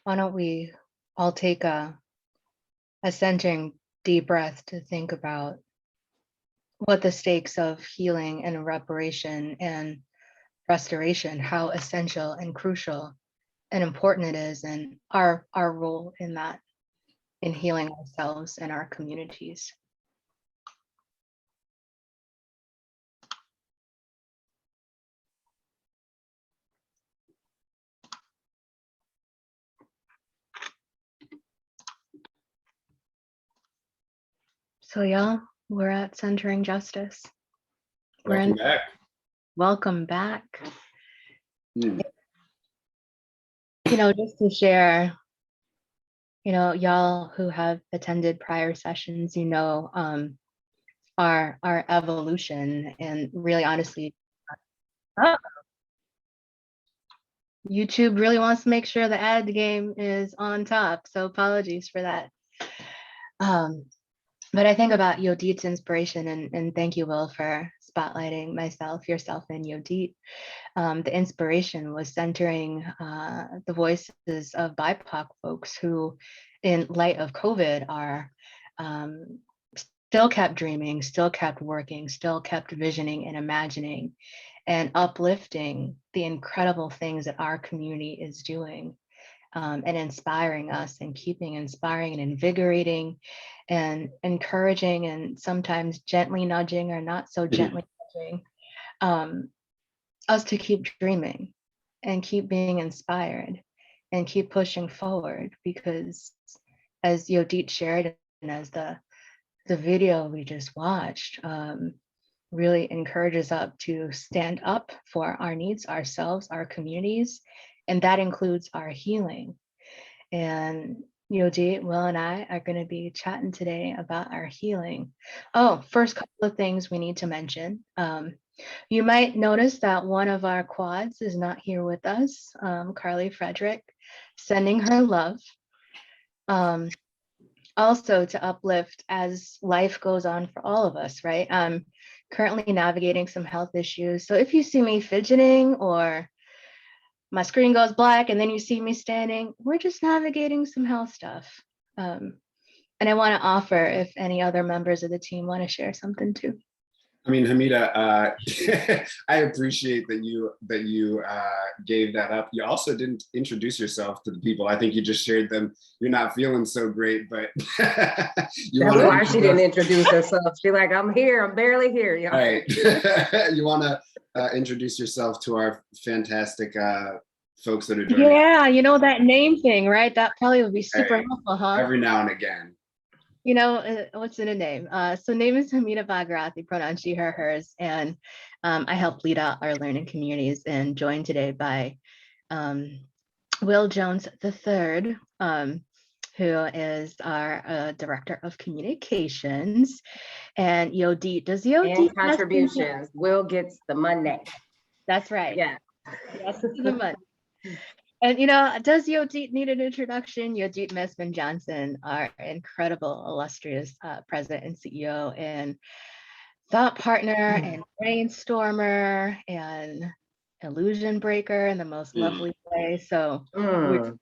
why don't we all take a centering deep breath to think about what the stakes of healing and reparation and restoration, how essential and crucial and important it is, and our role in that, in healing ourselves and our communities. So y'all, we're at Centering Justice. Welcome back. Welcome back. Mm. You know, just to share, you know, y'all who have attended prior sessions, you know, our evolution, and really honestly, YouTube really wants to make sure the ad game is on top. So apologies for that. But I think about Yodit's inspiration, and thank you, Will, for spotlighting myself, yourself, and Yodit. The inspiration was centering the voices of BIPOC folks who, in light of COVID, are still kept dreaming, still kept working, still kept visioning and imagining and uplifting the incredible things that our community is doing, and inspiring us and keeping inspiring and invigorating and encouraging and sometimes gently nudging or not so gently nudging us to keep dreaming and keep being inspired and keep pushing forward, because as Yodit shared and as the video we just watched really encourages us to stand up for our needs, ourselves, our communities, and that includes our healing. And Yodit, Will, and I are going to be chatting today about our healing. Oh, first couple of things we need to mention. You might notice that one of our quads is not here with us, Carly Frederick, sending her love. Also to uplift as life goes on for all of us, right? I'm currently navigating some health issues. So if you see me fidgeting or my screen goes black and then you see me standing, we're just navigating some health stuff. And I want to offer if any other members of the team want to share something too. I mean, Hamida, I appreciate that you gave that up. You also didn't introduce yourself to the people. I think you just shared them. You're not feeling so great, but you that's why she didn't introduce herself. She's like, I'm here. I'm barely here, y'all. All right. You want to introduce yourself to our fantastic folks that are joining? Yeah, you know, that name thing, right? That probably would be super helpful, huh? Every now and again. You know, what's in a name? So name is Hamida Baghrathi, pronoun she, her, hers. And I help lead out our learning communities and joined today by Will Jones III, who is our Director of Communications. And Yodit, does Yodit- And contributions, Will gets the money. That's right. Yeah. Yes, the money. And you know, does Yodit need an introduction? Yodit Mesman Johnson, our incredible, illustrious president and CEO and thought partner and brainstormer and illusion breaker in the most lovely way. So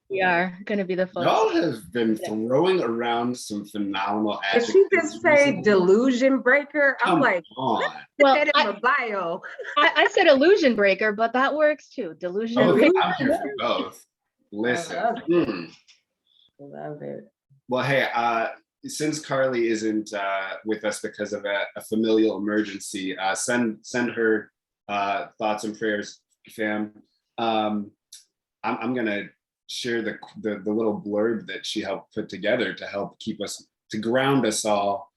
we are going to be the folks. Y'all have been throwing around some phenomenal adjectives. Did she just say delusion breaker? I'm like, on. Well, that in my bio. I said illusion breaker, but that works too. Delusion breaker. I'm here for both. Listen. I love it. Well, hey, since Carly isn't with us because of a familial emergency, send her thoughts and prayers, fam. I'm gonna share the little blurb that she helped put together to help keep us, to ground us all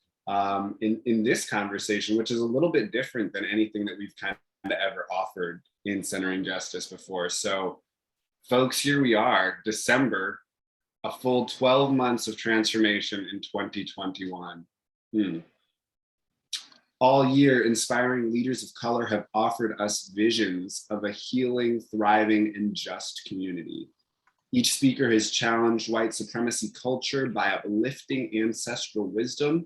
in this conversation, which is a little bit different than anything that we've kind of ever offered in Centering Justice before. So, folks, here we are, December, a full 12 months of transformation in 2021. All year, inspiring leaders of color have offered us visions of a healing, thriving, and just community. Each speaker has challenged white supremacy culture by uplifting ancestral wisdom,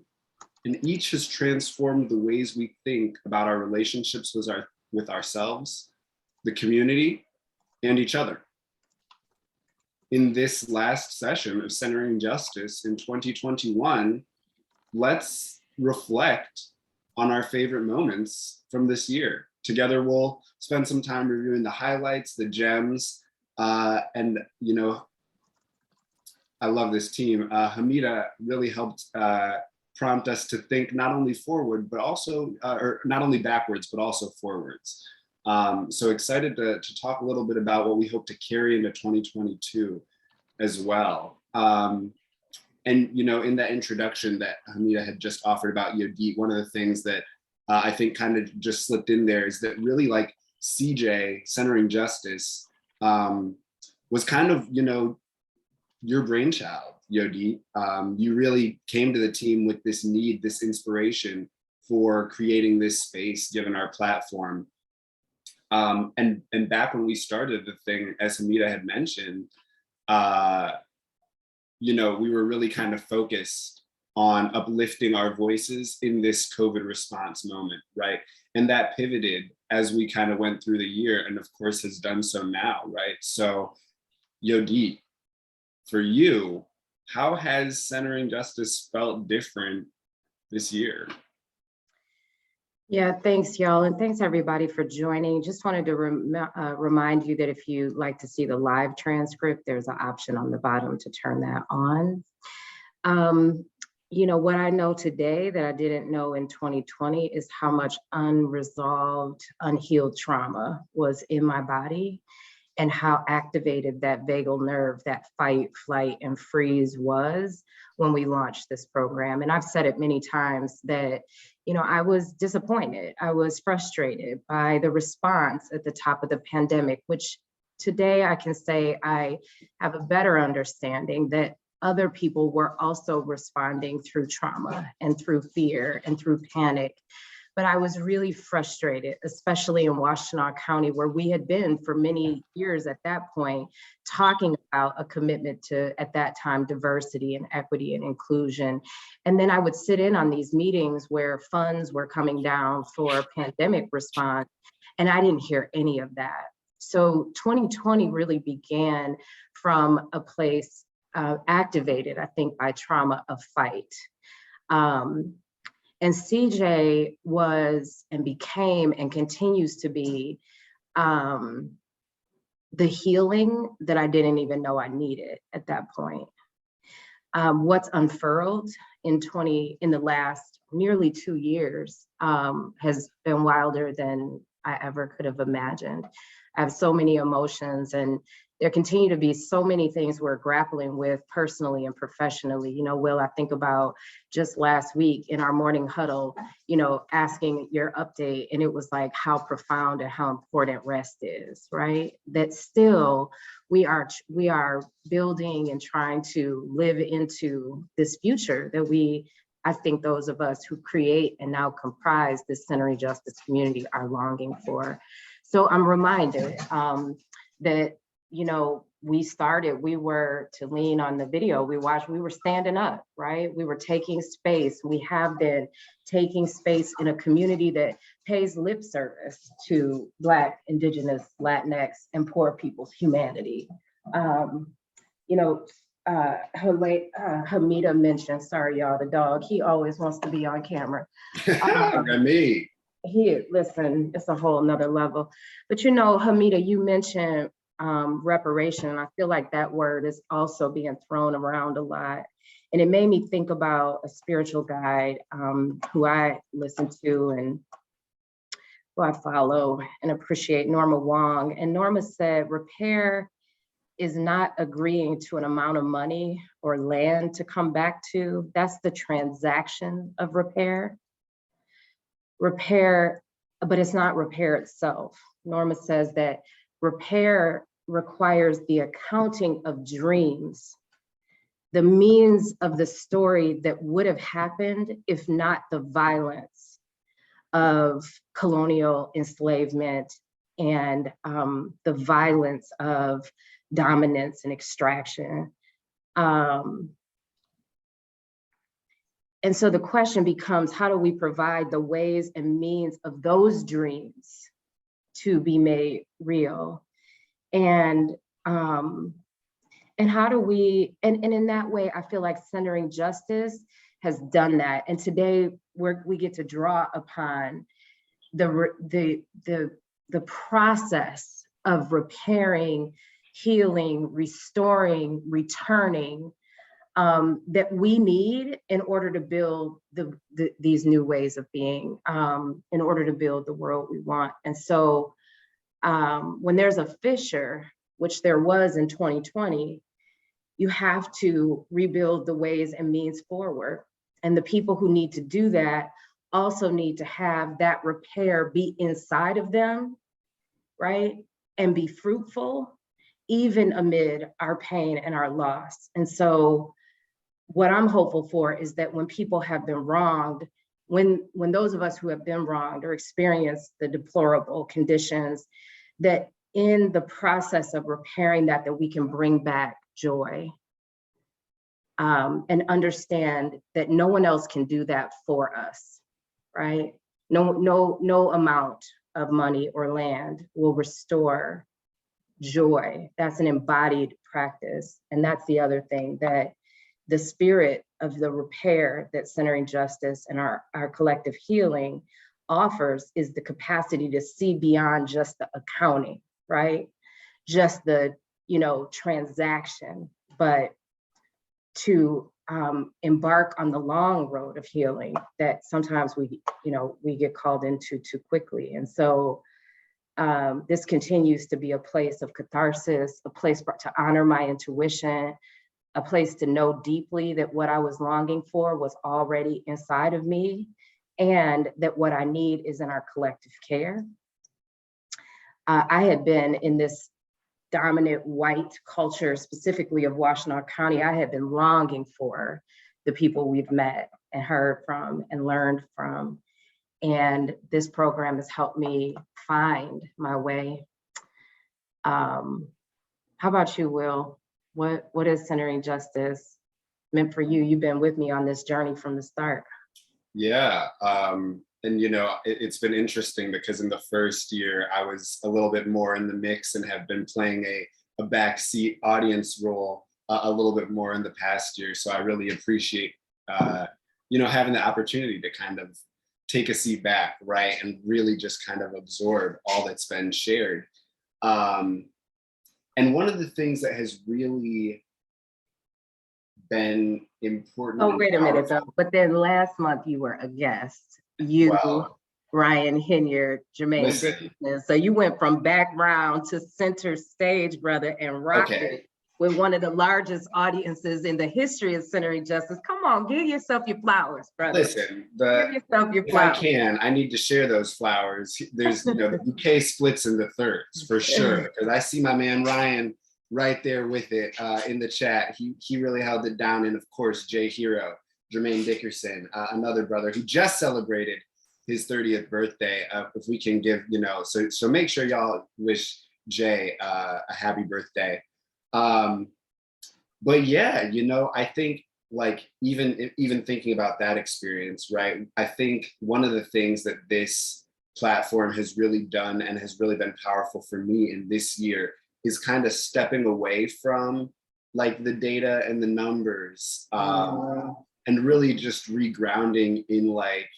and each has transformed the ways we think about our relationships with ourselves, the community, and each other. in this last session of Centering Justice in 2021, let's reflect on our favorite moments from this year. Together, we'll spend some time reviewing the highlights, the gems, and you know, I love this team. Hamida really helped prompt us to think not only forward, but also, or not only backwards, but also forwards. So excited to talk a little bit about what we hope to carry into 2022 as well. And you know, in that introduction that Hamida had just offered about Yodit, one of the things that I think kind of just slipped in there is that really like CJ, Centering Justice, was kind of, you know, your brainchild, Yodit. You really came to the team with this need, this inspiration for creating this space, given our platform. And back when we started the thing, as Hamida had mentioned, you know, we were really kind of focused on uplifting our voices in this COVID response moment, right? And that pivoted as we kind of went through the year, and of course has done so now, right? So Yodit, for you, how has Centering Justice felt different this year? Yeah, thanks, y'all, and thanks everybody for joining. Just wanted to remind you that if you like to see the live transcript, there's an option on the bottom to turn that on. You know, what I know today that I didn't know in 2020 is how much unresolved, unhealed trauma was in my body, and how activated that vagal nerve, that fight, flight, and freeze was when we launched this program. And I've said it many times that, you know, I was disappointed. I was frustrated by the response at the top of the pandemic, which today I can say I have a better understanding that other people were also responding through trauma and through fear and through panic. But I was really frustrated, especially in Washtenaw County, where we had been for many years at that point, talking about a commitment to, at that time, diversity and equity and inclusion. And then I would sit in on these meetings where funds were coming down for pandemic response, and I didn't hear any of that. So 2020 really began from a place activated, I think, by trauma of fight. And CJ was and became and continues to be the healing that I didn't even know I needed at that point. What's unfurled in the last nearly 2 years has been wilder than I ever could have imagined. I have so many emotions, and there continue to be so many things we're grappling with personally and professionally. You know, Will, I think about just last week in our morning huddle, you know, asking your update, and it was like how profound and how important rest is, right? That still we are building and trying to live into this future that I think those of us who create and now comprise this Centering Justice community are longing for. So I'm reminded that, you know, we were, to lean on the video we watched, we were standing up, right? We were taking space. We have been taking space in a community that pays lip service to Black, Indigenous, Latinx, and poor people's humanity. You know, Hamida mentioned, sorry y'all, the dog, he always wants to be on camera. Remy. Listen, it's a whole nother level. But you know, Hamida, you mentioned reparation, and I feel like that word is also being thrown around a lot. And it made me think about a spiritual guide who I listen to and who I follow and appreciate, Norma Wong. And Norma said, repair is not agreeing to an amount of money or land to come back to. That's the transaction of repair. Repair, but it's not repair itself. Norma says that repair requires the accounting of dreams, the means of the story that would have happened if not the violence of colonial enslavement and the violence of dominance and extraction. And so the question becomes, how do we provide the ways and means of those dreams to be made real? And And how do we, and in that way, I feel like centering justice has done that. And today we get to draw upon the process of repairing, healing, restoring, returning, that we need in order to build these new ways of being, in order to build the world we want. And so when there's a fissure, which there was in 2020, you have to rebuild the ways and means forward. And the people who need to do that also need to have that repair be inside of them, right? And be fruitful, even amid our pain and our loss. And so what I'm hopeful for is that when people have been wronged, when those of us who have been wronged or experienced the deplorable conditions, that in the process of repairing that we can bring back joy, and understand that no one else can do that for us, right? No amount of money or land will restore joy. That's an embodied practice. And that's the other thing, that the spirit of the repair that centering justice and our collective healing offers is the capacity to see beyond just the accounting, right? Just the, transaction, but to embark on the long road of healing that sometimes we get called into too quickly. And so this continues to be a place of catharsis, a place to honor my intuition, a place to know deeply that what I was longing for was already inside of me, and that what I need is in our collective care. I had been in this dominant white culture, specifically of Washtenaw County. I had been longing for the people we've met and heard from and learned from. And this program has helped me find my way. How about you, Will? What is centering justice meant for you? You've been with me on this journey from the start. Yeah, and it's been interesting because in the first year I was a little bit more in the mix and have been playing a backseat audience role a little bit more in the past year. So I really appreciate having the opportunity to kind of take a seat back, right, and really just kind of absorb all that's been shared. And one of the things that has really been important. Oh, wait a minute though. But then last month you were a guest. You, wow. Ryan Hinyard, Jermaine. Listen. So you went from background to center stage, brother, and rocked it with one of the largest audiences in the history of centering justice. Come on, give yourself your flowers, brother. Listen, give yourself your flowers. If I need to share those flowers. There's, the bouquet splits into thirds for sure. Because I see my man Ryan right there with it in the chat. He really held it down. And of course, Jay Hero, Jermaine Dickerson, another brother who just celebrated his 30th birthday. If we can give, so make sure y'all wish Jay a happy birthday. But yeah, I think like even thinking about that experience, right? I think one of the things that this platform has really done and has really been powerful for me in this year is kind of stepping away from like the data and the numbers, and really just regrounding in like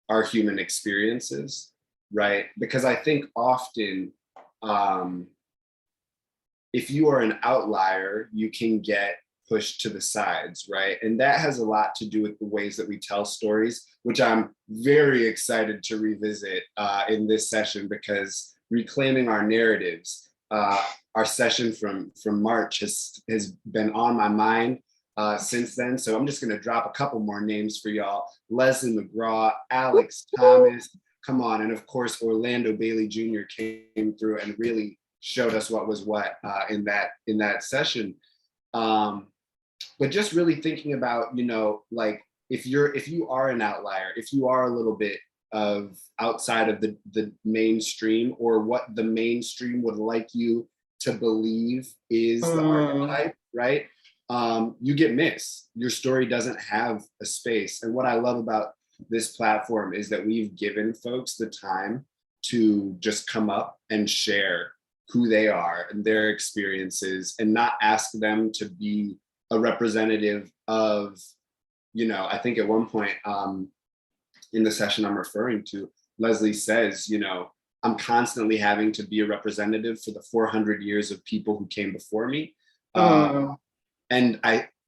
our human experiences, right? Because I think often, if you are an outlier, you can get pushed to the sides, right? And that has a lot to do with the ways that we tell stories, which I'm very excited to revisit in this session, because reclaiming our narratives, our session from March has been on my mind since then. So I'm just gonna drop a couple more names for y'all. Leslie McGraw, Alex Thomas, come on. And of course, Orlando Bailey Jr. came through and really showed us what was what in that session. But just really thinking about, like if you are an outlier, if you are a little bit of outside of the mainstream, or what the mainstream would like you to believe is the archetype, right? You get missed. Your story doesn't have a space. And what I love about this platform is that we've given folks the time to just come up and share who they are and their experiences, and not ask them to be a representative of, I think at one point in the session I'm referring to, Leslie says, I'm constantly having to be a representative for the 400 years of people who came before me. And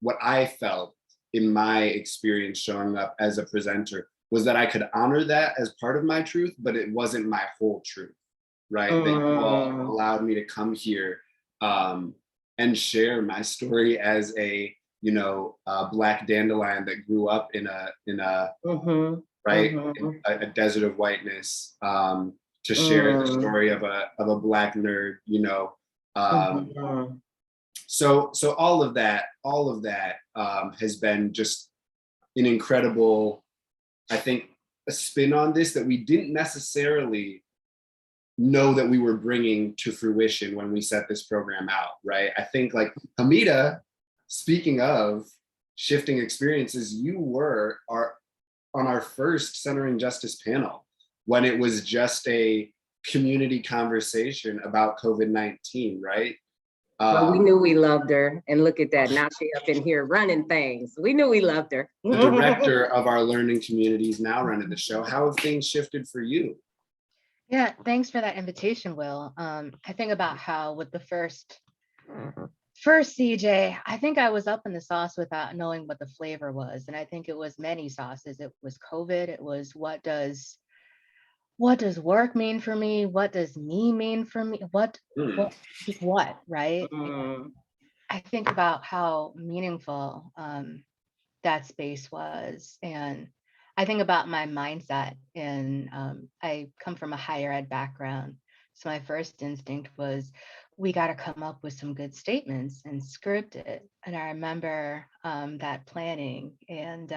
what I felt in my experience showing up as a presenter was that I could honor that as part of my truth, but it wasn't my whole truth, right? That you all allowed me to come here and share my story as a Black dandelion that grew up in a desert of whiteness, to share the story of a Black nerd, So all of that has been just an incredible, I think, a spin on this that we didn't necessarily know that we were bringing to fruition when we set this program out, right? I think, like, Hamida, speaking of shifting experiences, you were on our first Centering Justice panel when it was just a community conversation about COVID-19, right? Well, we knew we loved her, and look at that. Now she up in here running things. We knew we loved her. The director of our learning community is now running the show. How have things shifted for you? Yeah, thanks for that invitation, Will. I think about how with the first CJ, I think I was up in the sauce without knowing what the flavor was. And I think it was many sauces. It was COVID. It was what does work mean for me? What does me mean for me? What, right? I think about how meaningful that space was. And I think about my mindset, and I come from a higher ed background. So my first instinct was, we got to come up with some good statements and script it. And I remember that planning, and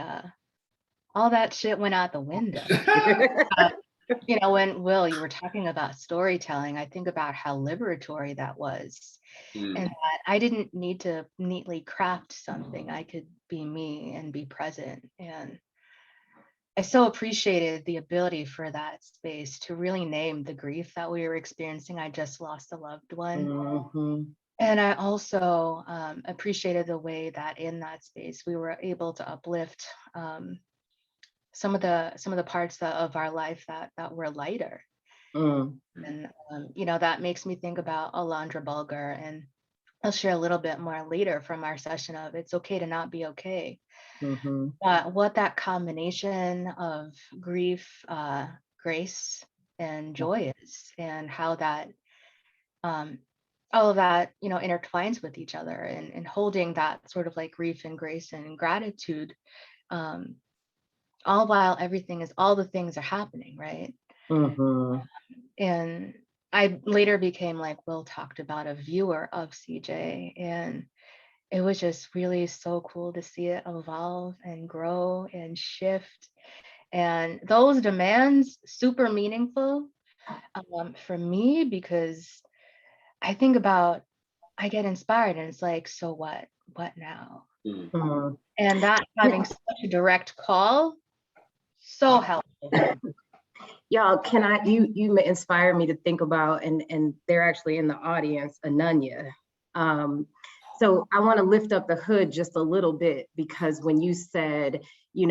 all that shit went out the window. When Will, you were talking about storytelling, I think about how liberatory that was. And that I didn't need to neatly craft something. I could be me and be present. And I so appreciated the ability for that space to really name the grief that we were experiencing. I just lost a loved one. And I also appreciated the way that in that space we were able to uplift some of the parts of our life that were lighter. And that makes me think about Alondra Bulger, and I'll share a little bit more later from our session of It's Okay to Not Be Okay. What that combination of grief, grace, and joy is, and how that all of that intertwines with each other, and holding that sort of like grief and grace and gratitude, all while all the things are happening, right? And I later became, like Will talked about, a viewer of CJ, and it was just really so cool to see it evolve and grow and shift. And those demands, super meaningful for me, because I get inspired, and it's like, so what now? And that having such a direct call, so helpful. Y'all, you inspire me to think about, and they're actually in the audience, Ananya. So I want to lift up the hood just a little bit, because when you said, you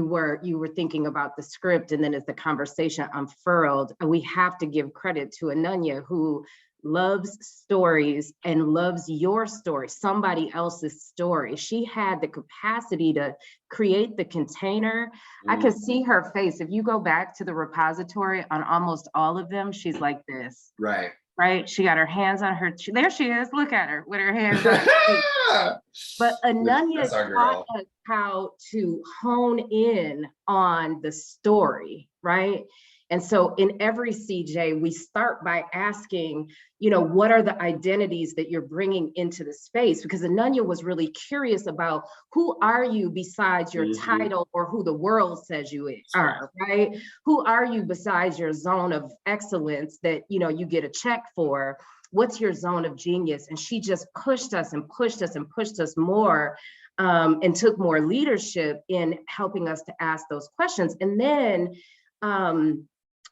were thinking about the script, and then as the conversation unfurled, we have to give credit to Ananya, who loves stories and loves your story, somebody else's story. She had the capacity to create the container. I could see her face. If you go back to the repository on almost all of them, she's like this. Right? She got her hands on her, there she is, look at her with her hands on her. But Ananya taught us how to hone in on the story, right? And so in every CJ, we start by asking, what are the identities that you're bringing into the space? Because Ananya was really curious about, who are you besides your title or who the world says you are, right? Who are you besides your zone of excellence that, you get a check for? What's your zone of genius? And she just pushed us and pushed us and pushed us more, and took more leadership in helping us to ask those questions. And then,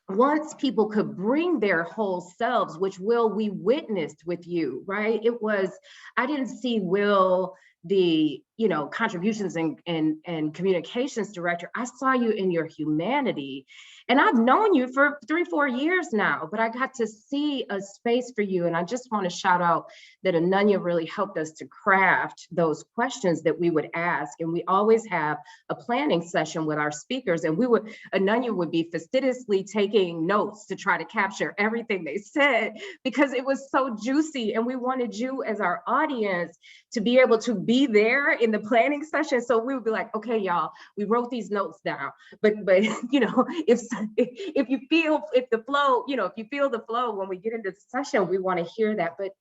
once people could bring their whole selves, which Will, we witnessed with you, right? It was, I didn't see Will, the, you know, contributions and communications director. I saw you in your humanity. And I've known you for 3-4 years now, but I got to see a space for you. And I just want to shout out that Ananya really helped us to craft those questions that we would ask. And we always have a planning session with our speakers. And Ananya would be fastidiously taking notes to try to capture everything they said, because it was so juicy. And we wanted you as our audience to be able to be there in the planning session. So we would be like, okay, y'all, we wrote these notes down, but you know, if you feel, if the flow, you know, if you feel the flow when we get into the session, we want to hear that. But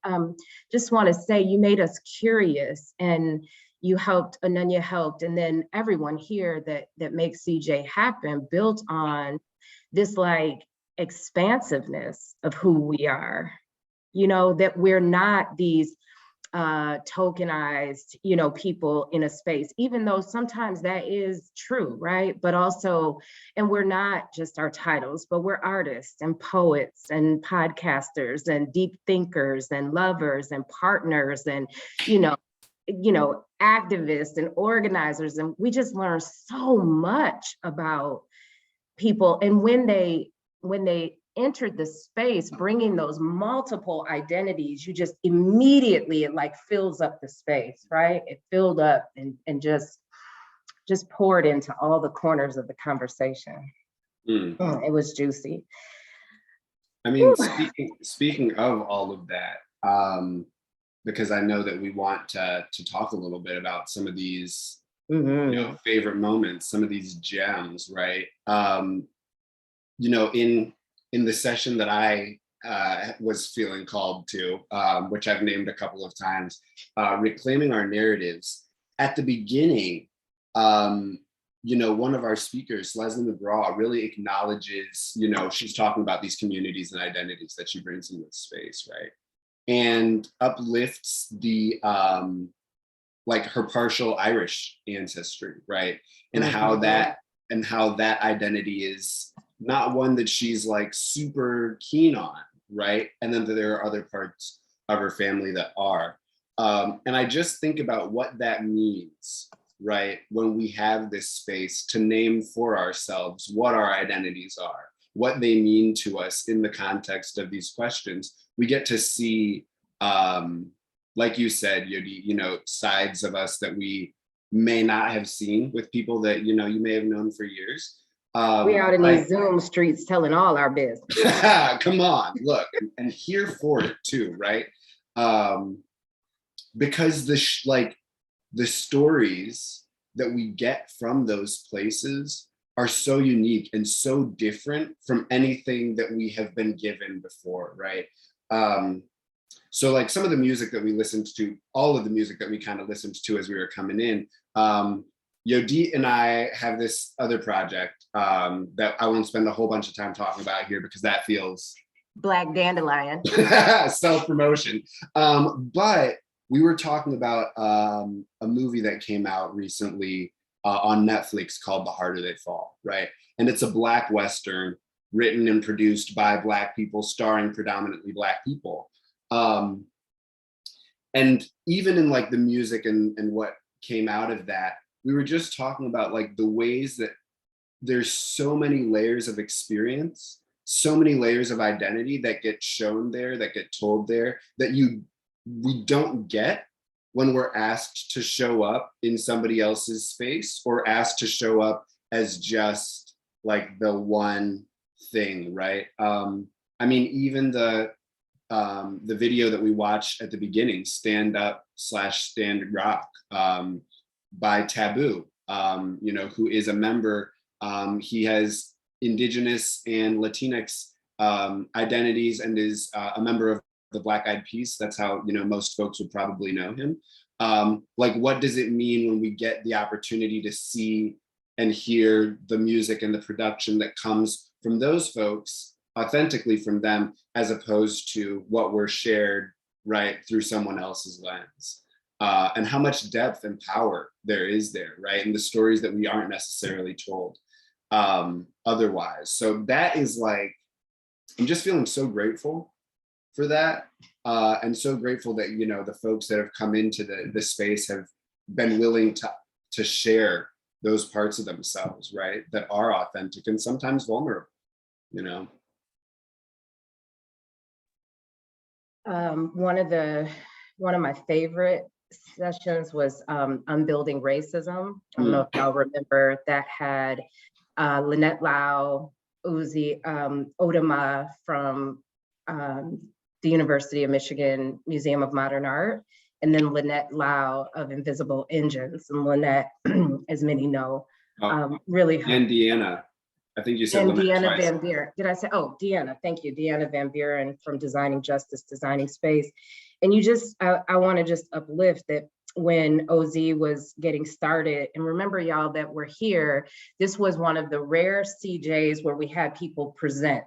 just want to say, you made us curious, and you helped, Ananya helped, and then everyone here that makes CJ happen built on this like expansiveness of who we are, you know, that we're not these tokenized, you know, people in a space, even though sometimes that is true, right? But also, and we're not just our titles, but we're artists and poets and podcasters and deep thinkers and lovers and partners and, you know, activists and organizers. And we just learn so much about people. And when they entered the space, bringing those multiple identities, you just immediately, it like fills up the space, right? It filled up and just poured into all the corners of the conversation. It was juicy. I mean, speaking of all of that, because I know that we want to talk a little bit about some of these, you know, favorite moments, some of these gems, right? You know, in the session that I was feeling called to, which I've named a couple of times, reclaiming our narratives. At the beginning, you know, one of our speakers, Leslie McGraw, really acknowledges, you know, she's talking about these communities and identities that she brings into the space, right? And uplifts the, like her partial Irish ancestry, right? And how that identity is not one that she's like super keen on, right? And then there are other parts of her family that are. And I just think about what that means, right? When we have this space to name for ourselves what our identities are, what they mean to us in the context of these questions. We get to see, like you said, Yodi, you know, sides of us that we may not have seen with people that, you know, you may have known for years. We out in these Zoom streets telling all our business. Come on, look, and here for it too, right? Because the stories that we get from those places are so unique and so different from anything that we have been given before, right? So like some of the music that we listened to, all of the music that we kind of listened to as we were coming in, Yodit and I have this other project that I won't spend a whole bunch of time talking about here because that feels Black Dandelion. self-promotion. But we were talking about a movie that came out recently on Netflix called The Harder They Fall, right? And it's a Black Western written and produced by Black people, starring predominantly Black people. And even in like the music and what came out of that, we were just talking about like the ways that there's so many layers of experience, so many layers of identity that get shown there, that get told there, that we don't get when we're asked to show up in somebody else's space or asked to show up as just like the one thing, right? I mean, even the video that we watched at the beginning, Stand Up / Stand Rock, by Taboo, you know, who is a member. He has Indigenous and Latinx identities and is a member of the Black Eyed Peas. That's how, you know, most folks would probably know him. Like, what does it mean when we get the opportunity to see and hear the music and the production that comes from those folks, authentically from them, as opposed to what we're shared, right, through someone else's lens? And how much depth and power there is there, right? And the stories that we aren't necessarily told. otherwise. So that is like, I'm just feeling so grateful for that. And so grateful that, you know, the folks that have come into the space have been willing to share those parts of themselves, right? That are authentic and sometimes vulnerable, you know? One of my favorite sessions was Unbuilding Racism. I don't know if y'all remember, that had Lynette Lau, Uzi, Odama from the University of Michigan Museum of Modern Art, and then Lynette Lau of Invisible Engines. And Lynette, as many know, really. And Deanna. I think you said and Lynette Deanna twice. Van Buren. Did I say? Oh, Deanna. Thank you, Deanna Van Buren from Designing Justice, Designing Space. And you just, I want to just uplift that when OZ was getting started, and remember y'all that we're here, this was one of the rare CJs where we had people present.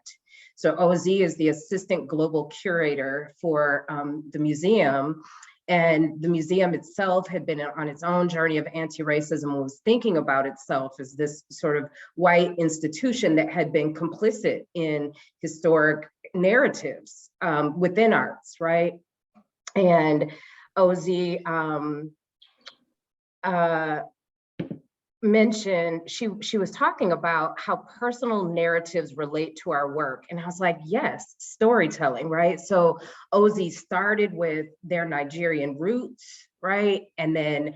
So OZ is the assistant global curator for the museum. And the museum itself had been on its own journey of anti-racism and was thinking about itself as this sort of white institution that had been complicit in historic narratives within arts, right? And OZ mentioned, she was talking about how personal narratives relate to our work. And I was like, yes, storytelling, right? So OZ started with their Nigerian roots, right? And then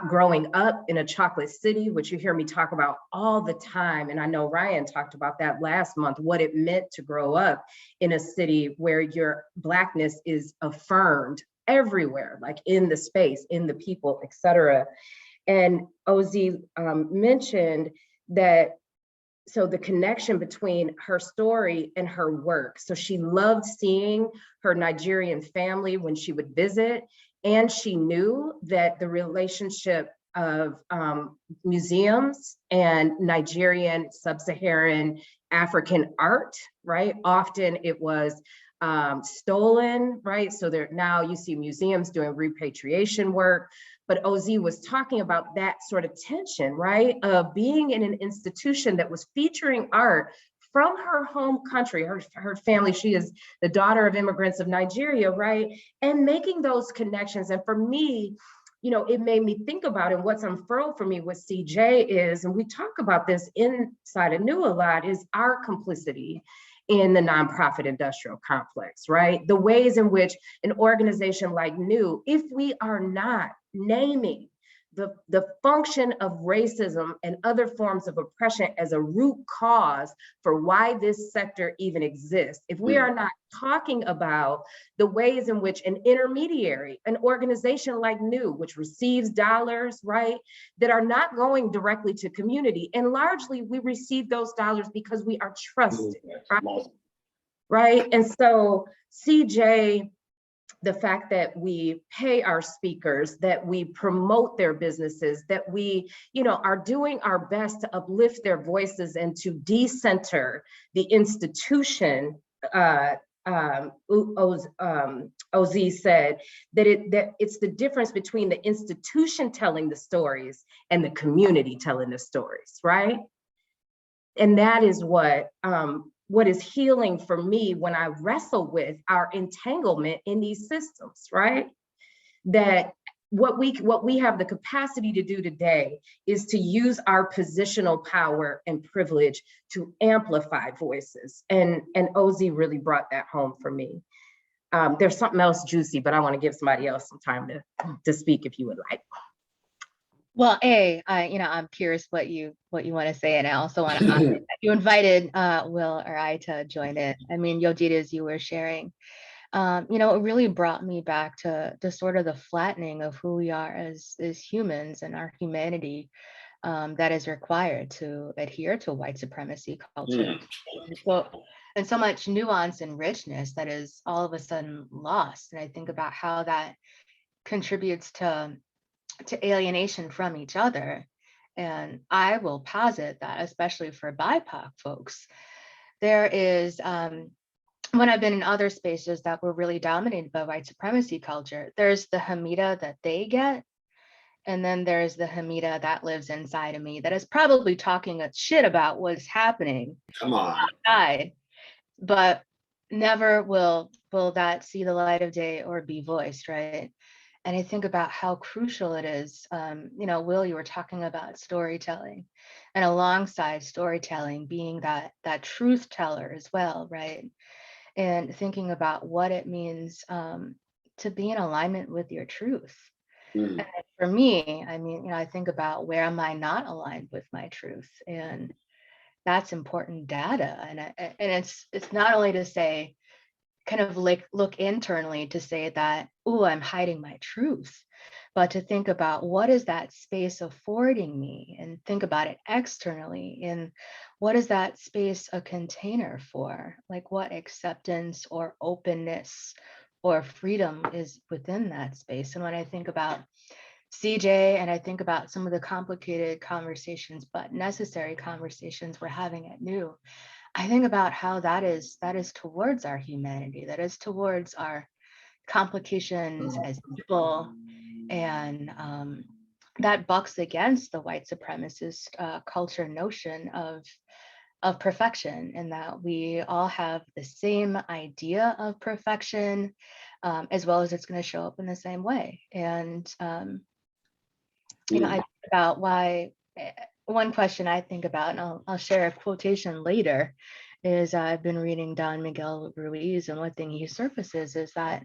growing up in a chocolate city, which you hear me talk about all the time. And I know Ryan talked about that last month, what it meant to grow up in a city where your Blackness is affirmed everywhere, like in the space, in the people, et cetera. And OZ mentioned that, so the connection between her story and her work. So she loved seeing her Nigerian family when she would visit, and she knew that the relationship of museums and Nigerian, sub-Saharan African art, right? Often it was stolen, right? So there now you see museums doing repatriation work, but OZ was talking about that sort of tension, right? Of being in an institution that was featuring art from her home country, her family, she is the daughter of immigrants of Nigeria, right? And making those connections. And for me, you know, it made me think about it. What's unfurled for me with CJ is, and we talk about this inside of New a lot, is our complicity in the nonprofit industrial complex, right? The ways in which an organization like New, if we are not naming the function of racism and other forms of oppression as a root cause for why this sector even exists, if we are not talking about the ways in which an intermediary, an organization like New, which receives dollars, right, that are not going directly to community, and largely we receive those dollars because we are trusted, right? And so CJ, the fact that we pay our speakers, that we promote their businesses, that we, you know, are doing our best to uplift their voices and to decenter the institution. OZ said that it's the difference between the institution telling the stories and the community telling the stories, right? And that is what is healing for me when I wrestle with our entanglement in these systems, right? That what we have the capacity to do today is to use our positional power and privilege to amplify voices. And OZ really brought that home for me. There's something else juicy, but I want to give somebody else some time to speak if you would like. Well, I'm curious what you want to say, and I also want to. You invited Will or I to join in. I mean, Yodita, as you were sharing, it really brought me back to sort of the flattening of who we are as humans and our humanity that is required to adhere to white supremacy culture. And so much nuance and richness that is all of a sudden lost. And I think about how that contributes to alienation from each other. And I will posit that, especially for BIPOC folks, there is, when I've been in other spaces that were really dominated by white supremacy culture, there's the Hamida that they get. And then there's the Hamida that lives inside of me that is probably talking a shit about what's happening Come on. outside, but never will that see the light of day or be voiced, right? And I think about how crucial it is. Will, you were talking about storytelling, and alongside storytelling being that truth teller as well, right? And thinking about what it means to be in alignment with your truth. Mm. And for me, I mean, I think about where am I not aligned with my truth, and that's important data. And it's not only to say, kind of like look internally to say that, oh, I'm hiding my truth, but to think about what is that space affording me, and think about it externally, and what is that space a container for? Like what acceptance or openness or freedom is within that space. And when I think about CJ, and I think about some of the complicated conversations, but necessary conversations we're having at New, I think about how that is towards our humanity, that is towards our complications as people, and that bucks against the white supremacist culture notion of perfection, and that we all have the same idea of perfection, as well as it's going to show up in the same way. And I think about why one question I think about, and I'll share a quotation later, is I've been reading Don Miguel Ruiz, and one thing he surfaces is that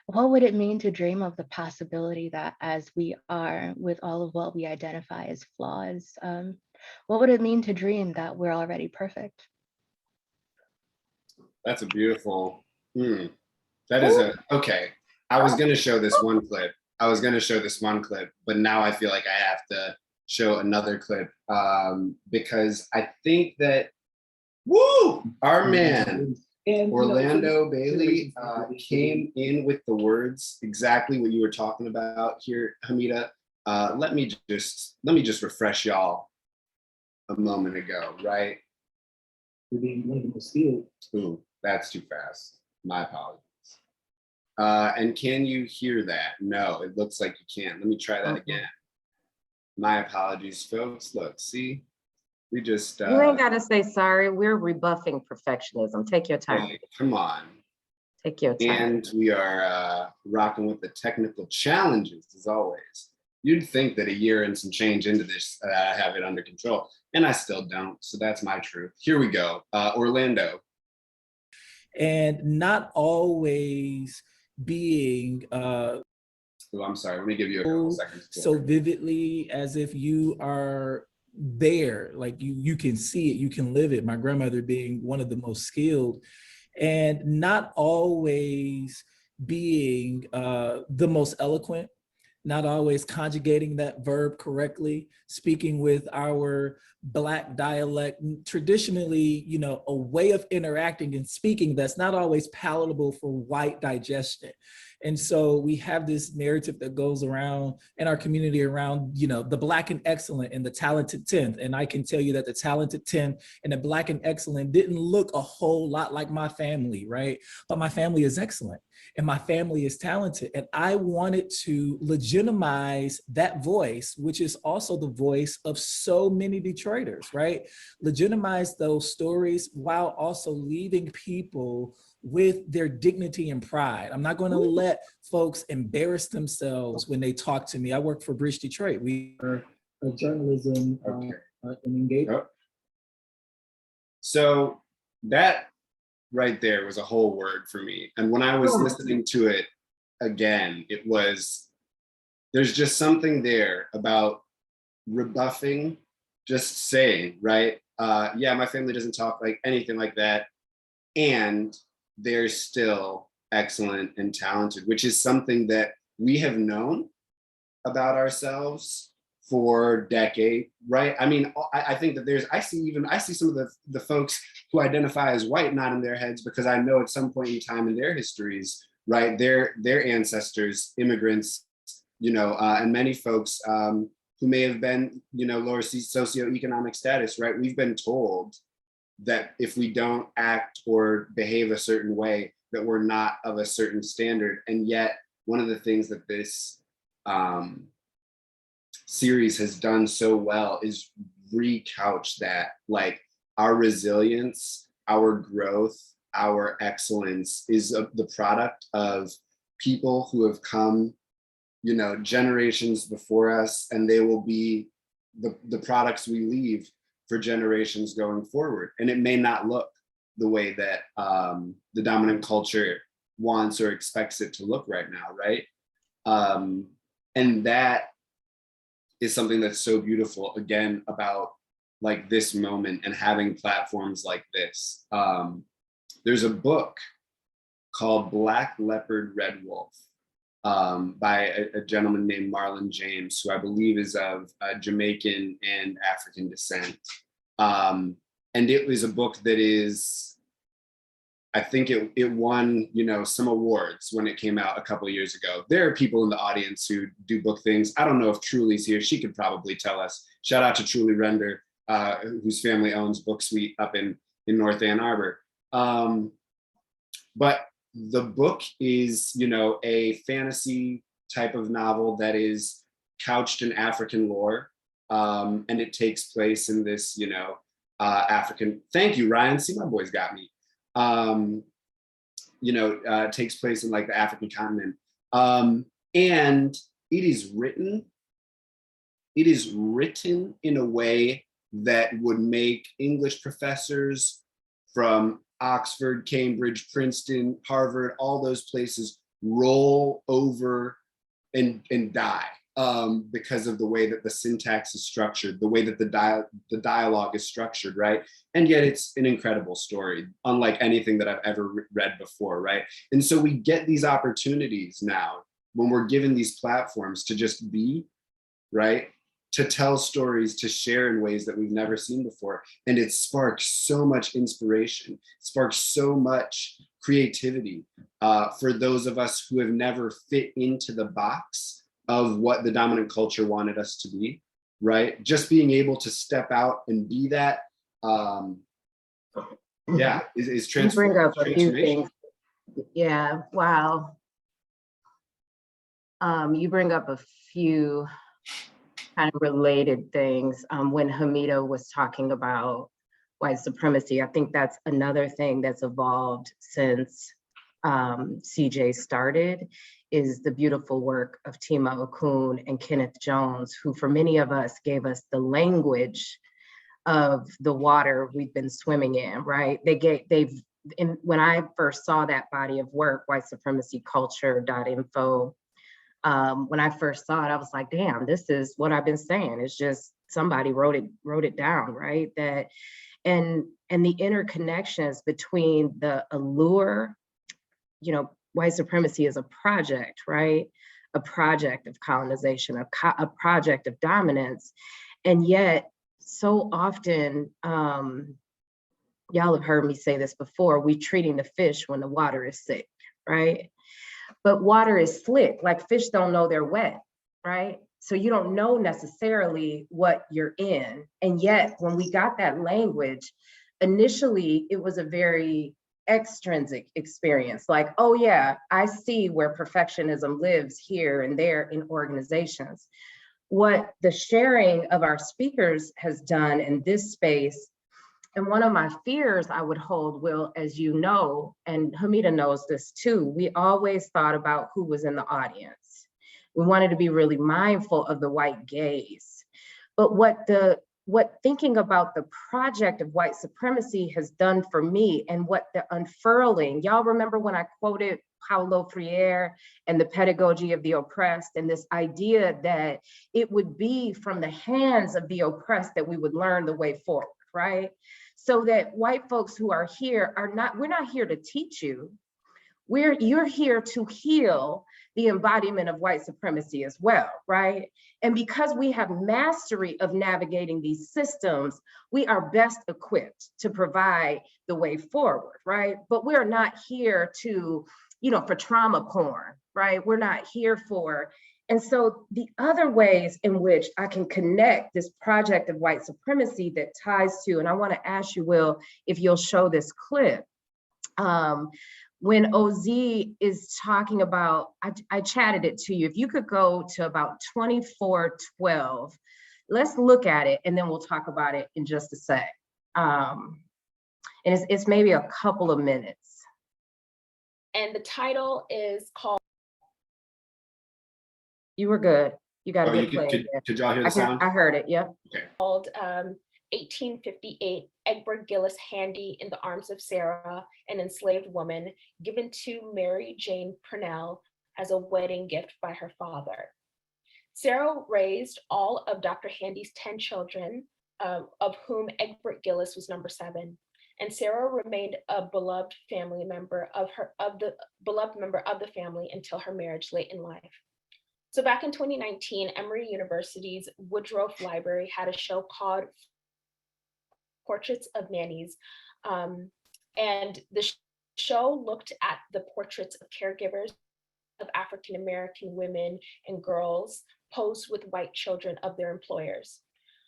what would it mean to dream of the possibility that as we are, with all of what we identify as flaws, what would it mean to dream that we're already perfect? That's a beautiful. That is okay. I was gonna show this one clip. But now I feel like I have to show another clip because I think that our man Orlando Bailey came in with the words exactly what you were talking about here, Hamida. Let me just refresh y'all a moment ago, right? Ooh, that's too fast. My apologies. And can you hear that? No, it looks like you can't. Let me try that again. My apologies, folks. Look, see, we just You ain't gotta say sorry. We're rebuffing perfectionism. Take your time. hey, come on. Take your time. And we are rocking with the technical challenges as always. You'd think that a year and some change into this, I have it under control, and I still don't. So that's my truth. Here we go. Orlando. And not always being Oh, I'm sorry. Let me give you a couple seconds. So vividly as if you are there, like you can see it, you can live it. My grandmother being one of the most skilled, and not always being the most eloquent, not always conjugating that verb correctly, speaking with our Black dialect, traditionally, a way of interacting and speaking that's not always palatable for white digestion. And so we have this narrative that goes around in our community around, the Black and excellent and the talented 10th. And I can tell you that the talented 10th and the Black and excellent didn't look a whole lot like my family, right? But my family is excellent and my family is talented. And I wanted to legitimize that voice, which is also the voice of so many Detroiters, right? Legitimize those stories while also leaving people with their dignity and pride. I'm not going to let folks embarrass themselves when they talk to me. I work for Bridge Detroit. We are a journalism and engagement. So that right there was a whole word for me. And when I was listening to it again, there's just something there about rebuffing, just saying, right? Yeah, my family doesn't talk like anything like that. And they're still excellent and talented, which is something that we have known about ourselves for decades, right? I mean, I think that I see some of the folks who identify as white nodding their heads because I know at some point in time in their histories, right, their ancestors, immigrants, and many folks who may have been, lower socioeconomic status, right? We've been told that if we don't act or behave a certain way, that we're not of a certain standard. And yet, one of the things that this series has done so well is recouch that, like, our resilience, our growth, our excellence is the product of people who have come, you know, generations before us, and they will be the products we leave for generations going forward. And it may not look the way that the dominant culture wants or expects it to look right now, right? And that is something that's so beautiful, again, about like this moment and having platforms like this. There's a book called Black Leopard, Red Wolf by a gentleman named Marlon James, who I believe is of Jamaican and African descent. And it was a book that is, I think it won, you know, some awards when it came out a couple of years ago. There are people in the audience who do book things. I don't know if Truly's here. She could probably tell us. Shout out to Truly Render, whose family owns Book Suite up in North Ann Arbor. But the book is, you know, a fantasy type of novel that is couched in African lore. And it takes place in this, you know, African, thank you, Ryan. See, my boys got me. You know, takes place in like the African continent. And it is written in a way that would make English professors from Oxford, Cambridge, Princeton, Harvard, all those places roll over and die because of the way that the syntax is structured, the way that the dialogue is structured, right? And yet it's an incredible story, unlike anything that I've ever read before, right? And so we get these opportunities now when we're given these platforms to just be, right? To tell stories, to share in ways that we've never seen before. And it sparks so much inspiration, sparks so much creativity for those of us who have never fit into the box of what the dominant culture wanted us to be, right? Just being able to step out and be that, yeah, is transformational. You bring up a few things. Yeah, wow. You bring up a few kind of related things. When Hamida was talking about white supremacy, I think that's another thing that's evolved since CJ started, is the beautiful work of Tima Okun and Kenneth Jones, who for many of us gave us the language of the water we've been swimming in, right? When I first saw that body of work, whitesupremacyculture.info, when I first saw it, I was like, damn, this is what I've been saying. It's just somebody wrote it down, right? That and the interconnections between the allure, you know, white supremacy is a project, right? A project of colonization, a project of dominance. And yet so often, y'all have heard me say this before, we treating the fish when the water is sick, right? But water is slick, like fish don't know they're wet, right? So you don't know necessarily what you're in. And yet when we got that language, initially it was a very extrinsic experience, like, oh yeah, I see where perfectionism lives here and there in organizations. What the sharing of our speakers has done in this space, and one of my fears I would hold, Will, as you know, and Hamida knows this too, we always thought about who was in the audience. We wanted to be really mindful of the white gaze. But what thinking about the project of white supremacy has done for me, and what the unfurling, y'all remember when I quoted Paulo Freire and the pedagogy of the oppressed, and this idea that it would be from the hands of the oppressed that we would learn the way forward, right? So that white folks who are here we're not here to teach you. You're here to heal the embodiment of white supremacy as well, right? And because we have mastery of navigating these systems, we are best equipped to provide the way forward, right? But we're not here to, you know, for trauma porn, right? We're not here for, and so the other ways in which I can connect this project of white supremacy that ties to, and I want to ask you, Will, if you'll show this clip. when OZ is talking about, I chatted it to you. If you could go to about 24:12, let's look at it and then we'll talk about it in just a sec. And it's maybe a couple of minutes. And the title is called. You were good. You got to get played. Could y'all hear the sound? I heard it. Yep. Okay. Called 1858, Egbert Gillis Handy in the Arms of Sarah, an Enslaved Woman, given to Mary Jane Purnell as a wedding gift by her father. Sarah raised all of Dr. Handy's 10 children, of whom Egbert Gillis was number 7. And Sarah remained a beloved member of the family until her marriage late in life. So back in 2019, Emory University's Woodruff Library had a show called Portraits of Nannies. And the show looked at the portraits of caregivers of African-American women and girls posed with white children of their employers.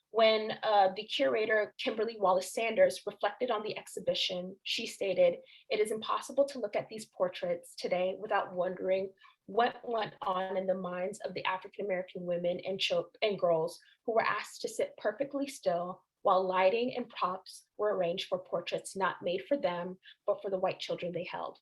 When the curator, Kimberly Wallace Sanders, reflected on the exhibition, she stated, "It is impossible to look at these portraits today without wondering what went on in the minds of the African-American women and girls who were asked to sit perfectly still while lighting and props were arranged for portraits not made for them, but for the white children they held.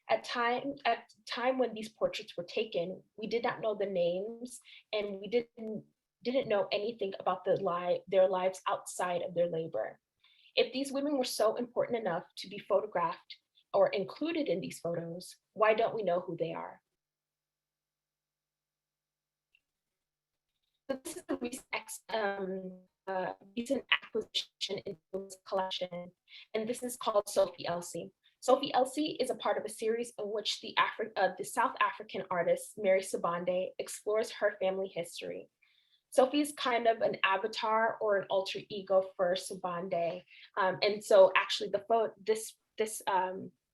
At time when these portraits were taken, we did not know the names, and we didn't know anything about their lives outside of their labor. If these women were so important enough to be photographed or included in these photos, why don't we know who they are?" So this is a recent acquisition in this collection, and this is called Sophie Elsie. Sophie Elsie is a part of a series in which the South African artist Mary Sibande explores her family history. Sophie is kind of an avatar or an alter ego for Sibande, and so actually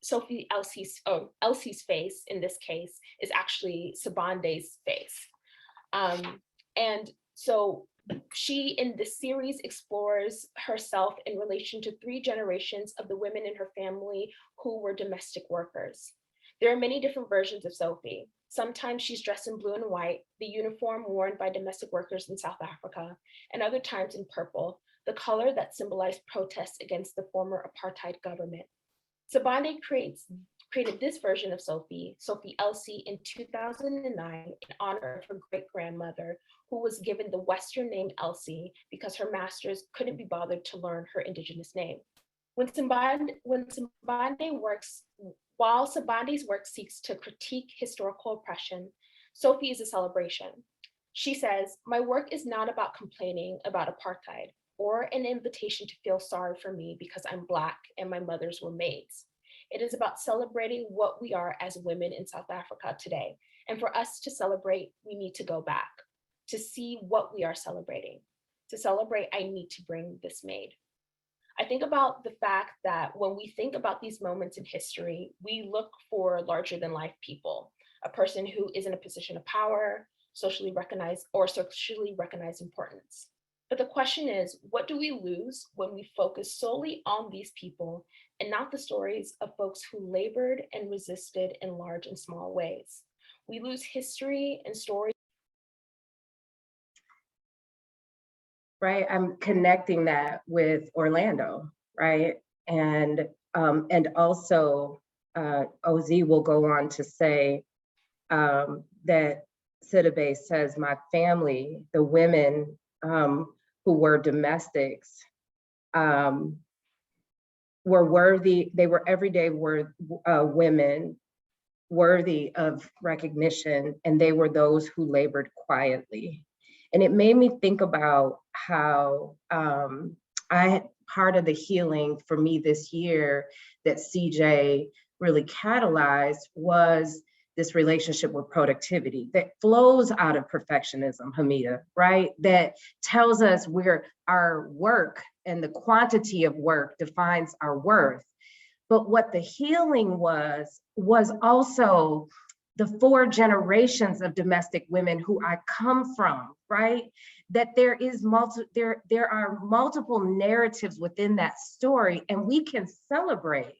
Sophie Elsie's face in this case is actually Sibande's face. And so she, in this series, explores herself in relation to 3 generations of the women in her family who were domestic workers. There are many different versions of Sophie. Sometimes she's dressed in blue and white, the uniform worn by domestic workers in South Africa, and other times in purple, the color that symbolized protests against the former apartheid government. Sibande created this version of Sophie, Sophie Elsie, in 2009 in honor of her great-grandmother, who was given the Western name Elsie because her masters couldn't be bothered to learn her indigenous name. While Sibande's work seeks to critique historical oppression, Sophie is a celebration. She says, "My work is not about complaining about apartheid or an invitation to feel sorry for me because I'm Black and my mothers were maids. It is about celebrating what we are as women in South Africa today. And for us to celebrate, we need to go back to see what we are celebrating. To celebrate, I need to bring this maid." I think about the fact that when we think about these moments in history, we look for larger than life people, a person who is in a position of power, socially recognized importance. But the question is, what do we lose when we focus solely on these people and not the stories of folks who labored and resisted in large and small ways? We lose history and stories. Right, I'm connecting that with Orlando, right? And also OZ will go on to say that Sidibe says, "My family, the women who were domestics, were worthy, they were everyday women worthy of recognition, and they were those who labored quietly." And it made me think about how part of the healing for me this year that CJ really catalyzed was this relationship with productivity that flows out of perfectionism, Hamida, right? That tells us where our work and the quantity of work defines our worth. But what the healing was also the 4 generations of domestic women who I come from, right? That there are multiple narratives within that story, and we can celebrate.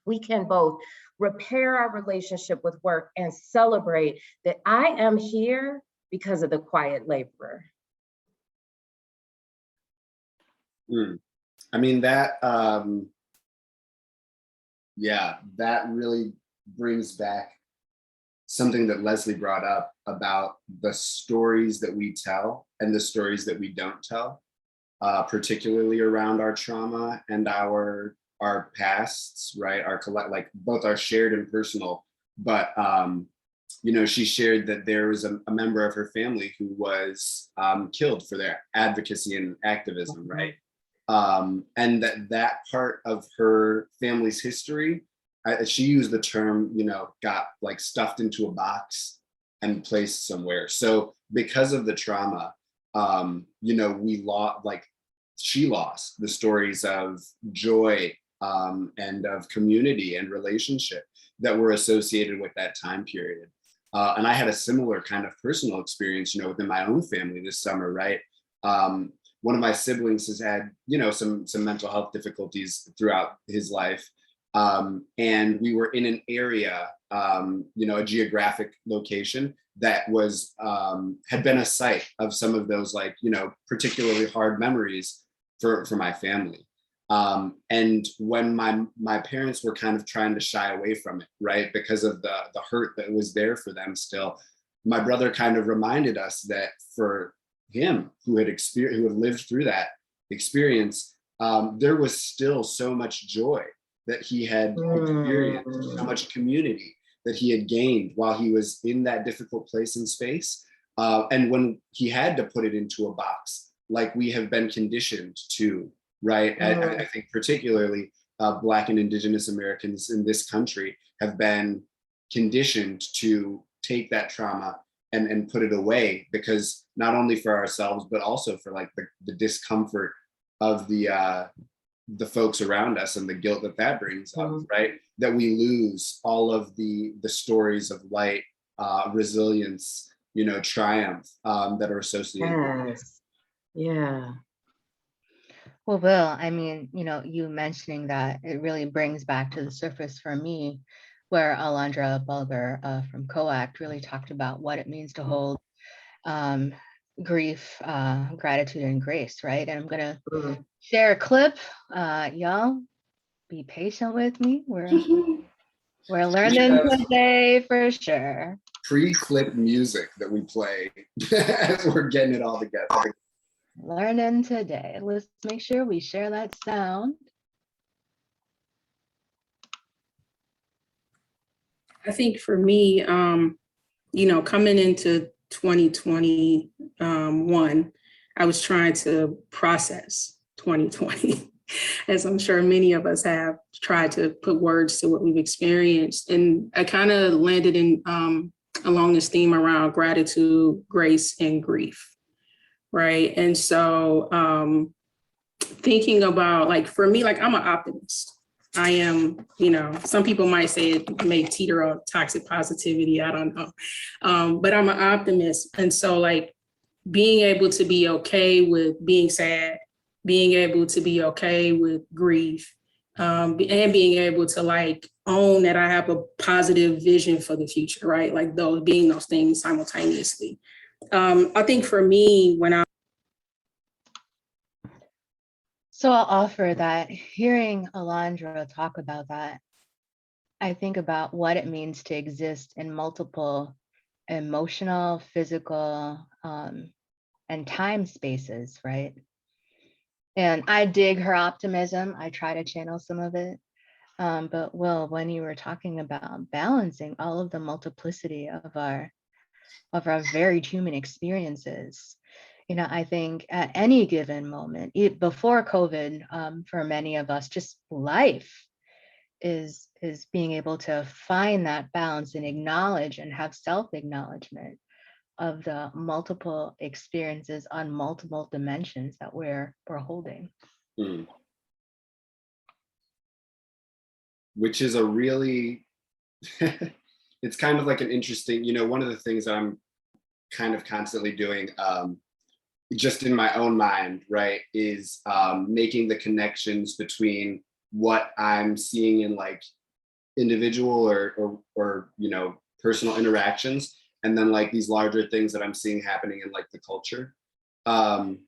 We can both repair our relationship with work, and celebrate that I am here because of the quiet laborer. I mean, yeah, that really brings back something that Leslie brought up about the stories that we tell and the stories that we don't tell, particularly around our trauma and our pasts, right? Like both our shared and personal. But you know, she shared that there was a member of her family who was killed for their advocacy and activism, right? And that part of her family's history, she used the term, you know, got like stuffed into a box and placed somewhere. So because of the trauma, you know, she lost the stories of joy and of community and relationship that were associated with that time period. And I had a similar kind of personal experience, you know, within my own family this summer, right? One of my siblings has had, you know, some mental health difficulties throughout his life. And we were in an area, you know, a geographic location that was, had been a site of some of those, like, you know, particularly hard memories for my family. And when my parents were kind of trying to shy away from it, right, because of the hurt that was there for them still, my brother kind of reminded us that for him, who had lived through that experience, there was still so much joy that he had experienced, so much community that he had gained while he was in that difficult place and space. And when he had to put it into a box, like we have been conditioned to, right? I think particularly Black and Indigenous Americans in this country have been conditioned to take that trauma and put it away, because not only for ourselves, but also for like the discomfort of the folks around us and the guilt that brings up, right? That we lose all of the stories of light, resilience, you know, triumph that are associated. Yes. Yeah. Well, Will, I mean, you know, you mentioning that, it really brings back to the surface for me where Alondra Bulger from COACT really talked about what it means to hold grief, gratitude, and grace, right? And I'm gonna share a clip. Y'all, be patient with me. We're learning today for sure. Pre-clip music that we play as we're getting it all together. Learning today. Let's make sure we share that sound. I think for me, you know, coming into 2021, I was trying to process 2020, as I'm sure many of us have tried to put words to what we've experienced. And I kind of landed in along this theme around gratitude, grace, and grief, right? And so thinking about, like, for me, like, I'm an optimist. I am, you know, some people might say it may teeter on toxic positivity, I don't know. But I'm an optimist. And so, like, being able to be okay with being sad, being able to be okay with grief, and being able to, like, own that I have a positive vision for the future, right? Like, those being those things simultaneously. I think for me, So I'll offer that, hearing Alondra talk about that, I think about what it means to exist in multiple emotional, physical, and time spaces, right? And I dig her optimism. I try to channel some of it. But Will, when you were talking about balancing all of the multiplicity of our varied human experiences, you know, I think at any given moment, before COVID, for many of us, just life is being able to find that balance and acknowledge and have self-acknowledgement of the multiple experiences on multiple dimensions that we're holding. Which is a really, it's kind of like an interesting, you know, one of the things I'm kind of constantly doing, just in my own mind, right, is making the connections between what I'm seeing in, like, individual or personal interactions, and then like these larger things that I'm seeing happening in like the culture. And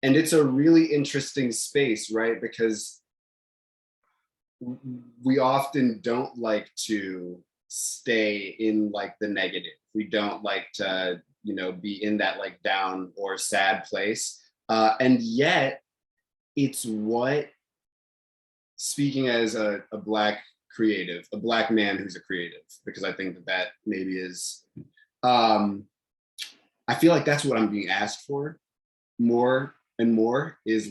it's a really interesting space, right? Because we often don't like to stay in like the negative. We don't like to, be in that like down or sad place. And yet it's what, speaking as a Black creative, a Black man who's a creative, because I think that maybe is, I feel like that's what I'm being asked for more and more, is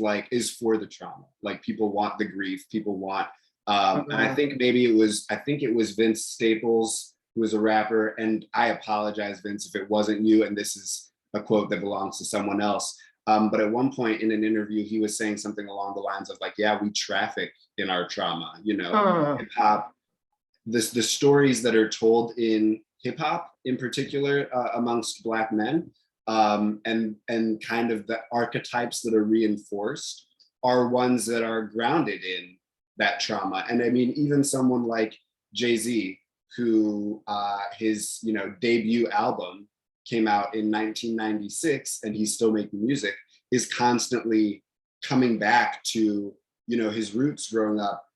for the trauma. Like people want the grief, people want, and I think it was Vince Staples, who was a rapper, and I apologize, Vince, if it wasn't you, and this is a quote that belongs to someone else. But at one point in an interview, he was saying something along the lines of like, yeah, we traffic in our trauma, hip hop, the stories that are told in hip hop in particular, amongst Black men, and kind of the archetypes that are reinforced are ones that are grounded in that trauma. And I mean, even someone like Jay-Z, who his debut album came out in 1996 and he's still making music, is constantly coming back to his roots growing up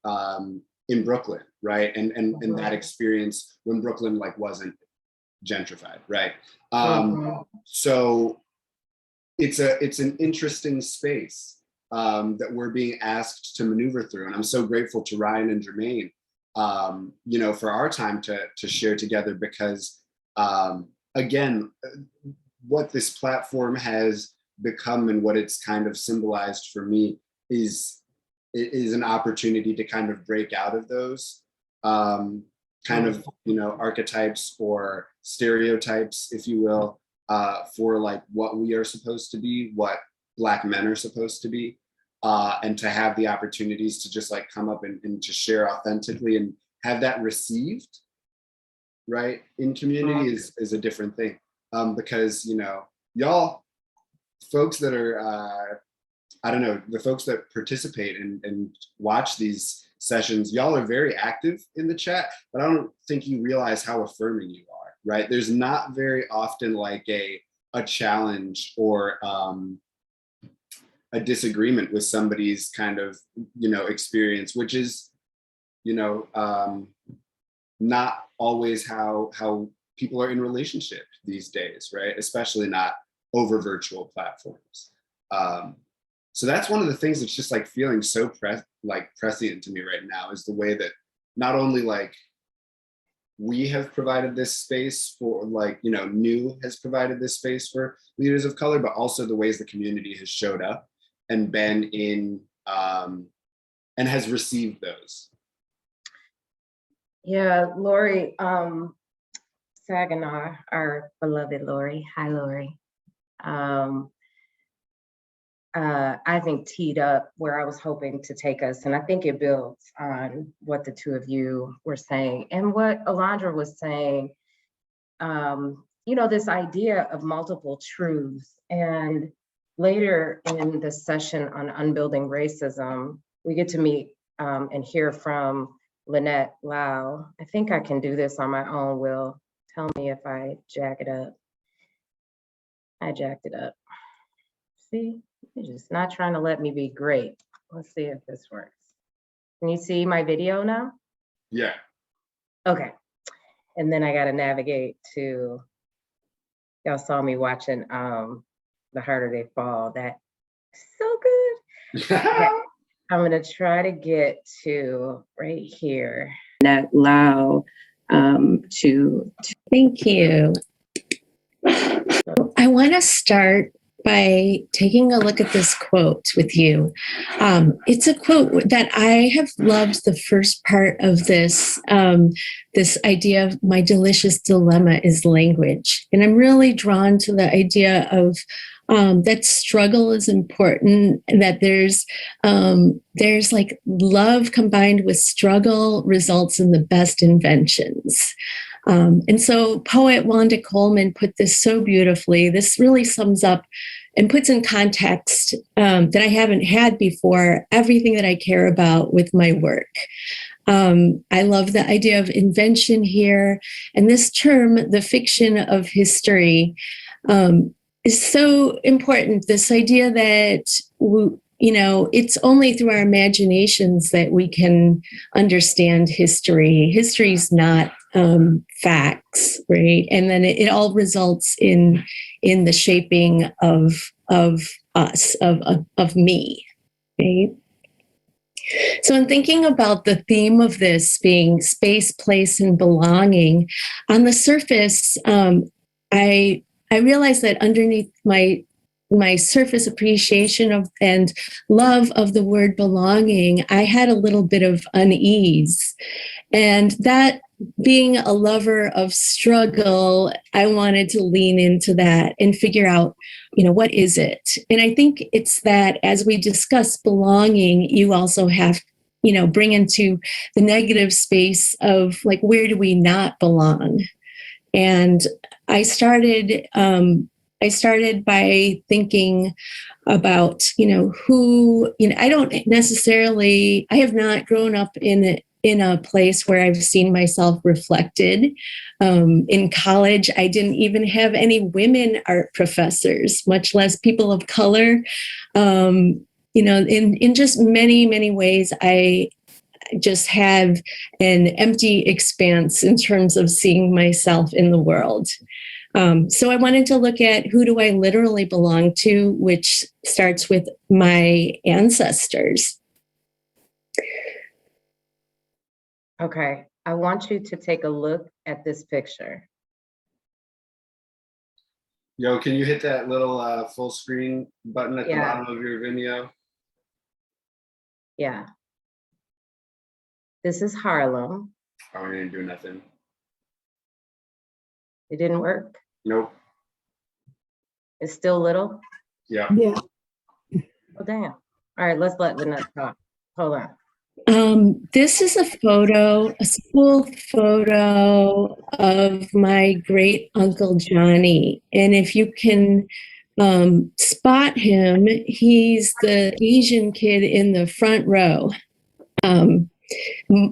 in Brooklyn, right? And that experience when Brooklyn like wasn't gentrified, right? So it's an interesting space that we're being asked to maneuver through, and I'm so grateful to Ryan and Jermaine, for our time to share together, because again, what this platform has become and what it's kind of symbolized for me is an opportunity to kind of break out of those kind of archetypes or stereotypes, if you will, for like what we are supposed to be, what Black men are supposed to be, and to have the opportunities to just like come up and to share authentically and have that received, right, in community is a different thing. Because y'all folks that are I don't know, the folks that participate and watch these sessions, y'all are very active in the chat, but I don't think you realize how affirming you are, right? There's not very often like a challenge or a disagreement with somebody's kind of, experience, which is, not always how people are in relationship these days, right? Especially not over virtual platforms. So that's one of the things that's just like feeling so prescient to me right now, is the way that not only like we have provided this space for like, New has provided this space for leaders of color, but also the ways the community has showed up and been in and has received those. Yeah, Lori Saginaw, our beloved Lori. Hi, Lori. I think teed up where I was hoping to take us. And I think it builds on what the two of you were saying and what Alondra was saying, this idea of multiple truths. And later in the session on unbuilding racism, we get to meet and hear from Lynette Lau. I think I can do this on my own, Will. Tell me if I jack it up. I jacked it up. See? You're just not trying to let me be great. Let's see if this works. Can you see my video now? Yeah. Okay. And then I got to navigate to, y'all saw me watching The Harder They Fall. That's so good. Okay. I'm going to try to get to right here. That allow to. Thank you. I want to start by taking a look at this quote with you. It's a quote that I have loved the first part of this, this idea of my delicious dilemma is language. And I'm really drawn to the idea of that struggle is important, that there's like love combined with struggle results in the best inventions. And so poet Wanda Coleman put this so beautifully. This really sums up and puts in context that I haven't had before everything that I care about with my work. I love the idea of invention here. And this term, the fiction of history, is so important. This idea that, it's only through our imaginations that we can understand history. History is not facts, right? And then it all results in the shaping of us, of me, right? So in thinking about the theme of this being space, place, and belonging, on the surface, I realized that underneath my surface appreciation of and love of the word belonging, I had a little bit of unease. And that, being a lover of struggle, I wanted to lean into that and figure out, what is it? And I think it's that as we discuss belonging, you also have, bring into the negative space of like, where do we not belong? And I started by thinking about, who, I have not grown up in a place where I've seen myself reflected. In college, I didn't even have any women art professors, much less people of color. In just many, many ways, I just have an empty expanse in terms of seeing myself in the world. So I wanted to look at who do I literally belong to, which starts with my ancestors. Okay, I want you to take a look at this picture. Yo, can you hit that little full screen button at the bottom of your video? Yeah. This is Harlem. Oh, we didn't do nothing. It didn't work. Nope. It's still little. Yeah. Oh, damn. All right, let's let Lynette talk. Hold on. This is a school photo of my great uncle Johnny. And if you can spot him, he's the Asian kid in the front row.